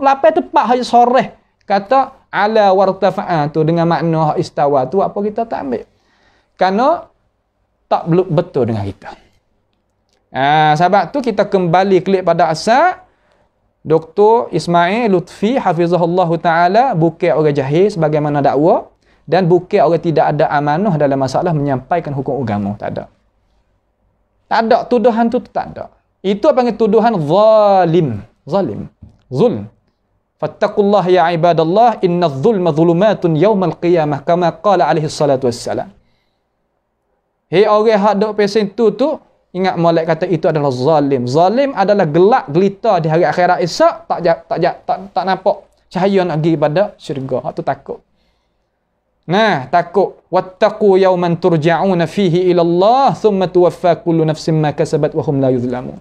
8 tepat hak soreh kata ala wartafa'a tu dengan makna hak istawa tu, apa kita tak ambil kerana tak betul dengan kita. Sebab tu kita kembali klik pada asal. Dr. Ismail Lutfi hafizahullah taala bukan orang jahil sebagaimana dakwa, dan bukan orang tidak ada amanah dalam masalah menyampaikan hukum agama, tak ada. Tak ada tuduhan tu, tak ada. Itu apa panggil tuduhan zalim. Zulm. Fattaqullaha ya ibadallah innadz zulma zulumatun yaumal qiyamah kama qala alaihi salatu wassalam. Hei orang hak dok pesen tu ingat molek kata itu adalah zalim. Zalim adalah gelap gelita di hari akhirat esok, tak nampak cahaya nak pergi pada syurga. Hak tu takut. Nah, takut. Wattaqu yawman turja'una fihi ila Allah thumma tuwaffa kullu nafsin ma kasabat wa hum la yuzlamun.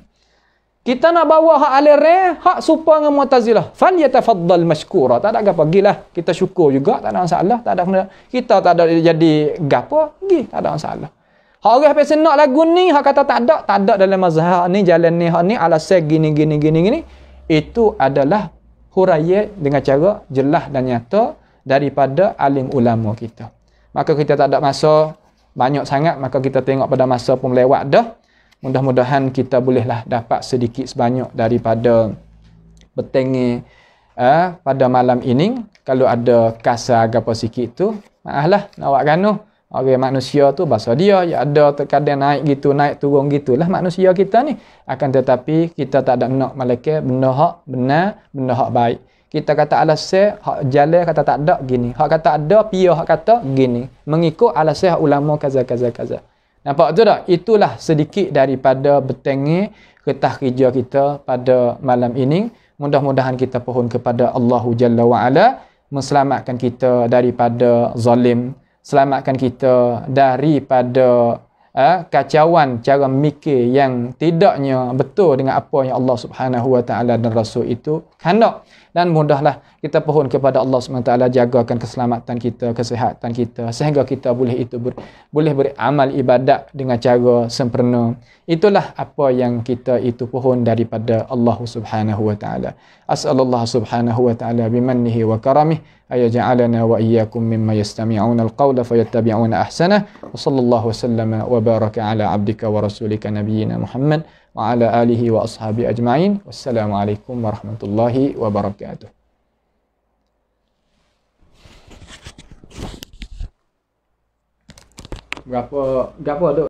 Kita nak bawa hak aliran, hak serupa dengan Mu'tazilah. Fal yatafaddal mashkura. Tak ada apa, gilah. Kita syukur juga, tak ada masalah, tak ada kita tak ada jadi gapo, pergi, tak ada masalah. Hak orang pasal nak lagu ni, hak kata tak ada dalam mazhab ni, jalan ni, hak ni alasan gini. Itu adalah huraian dengan cara jelas dan nyata daripada alim ulama kita. Maka kita tak ada masa banyak sangat, maka kita tengok pada masa pun melewat dah. Mudah-mudahan kita bolehlah dapat sedikit sebanyak daripada bertengah pada malam ini. Kalau ada kasar apa sikit tu, maaflah nak buat ganuh. Orang manusia tu bahasa dia ya ada terkadang naik gitu, naik turun gitulah manusia kita ni. Akan tetapi kita tak ada nak malaikat benda hak benar, benda hak baik. Kita kata alasan hak jalan kata tak ada gini. Hak kata ada pia hak kata gini. Mengikut alasan hak ulama kaza. Nampak tu tak? Itulah sedikit daripada bertengah ketah kerja kita pada malam ini. Mudah-mudahan kita pohon kepada Allah Jalla wa Ala menselamatkan kita daripada zalim, selamatkan kita daripada kacauan cara mikir yang tidaknya betul dengan apa yang Allah Subhanahu wa taala dan Rasul itu hendak. Dan mudahlah kita pohon kepada Allah Subhanahu wa taala jagakan keselamatan kita, kesihatan kita sehingga kita boleh beramal ibadat dengan cara sempurna. Itulah apa yang kita itu pohon daripada Allah Subhanahu wa taala. As'alullah Subhanahu wa taala bimannihi wa karamih ayaj'alana wa iyyakum mimma yastami'una al-qawla fayattabi'una ahsanah. Wa sallallahu wasallama wa baraka ala abdika wa rasulika nabiyyina Muhammad wa ala alihi wa ashabi ajma'in. Wassalamualaikum warahmatullahi wabarakatuh. Berapa ada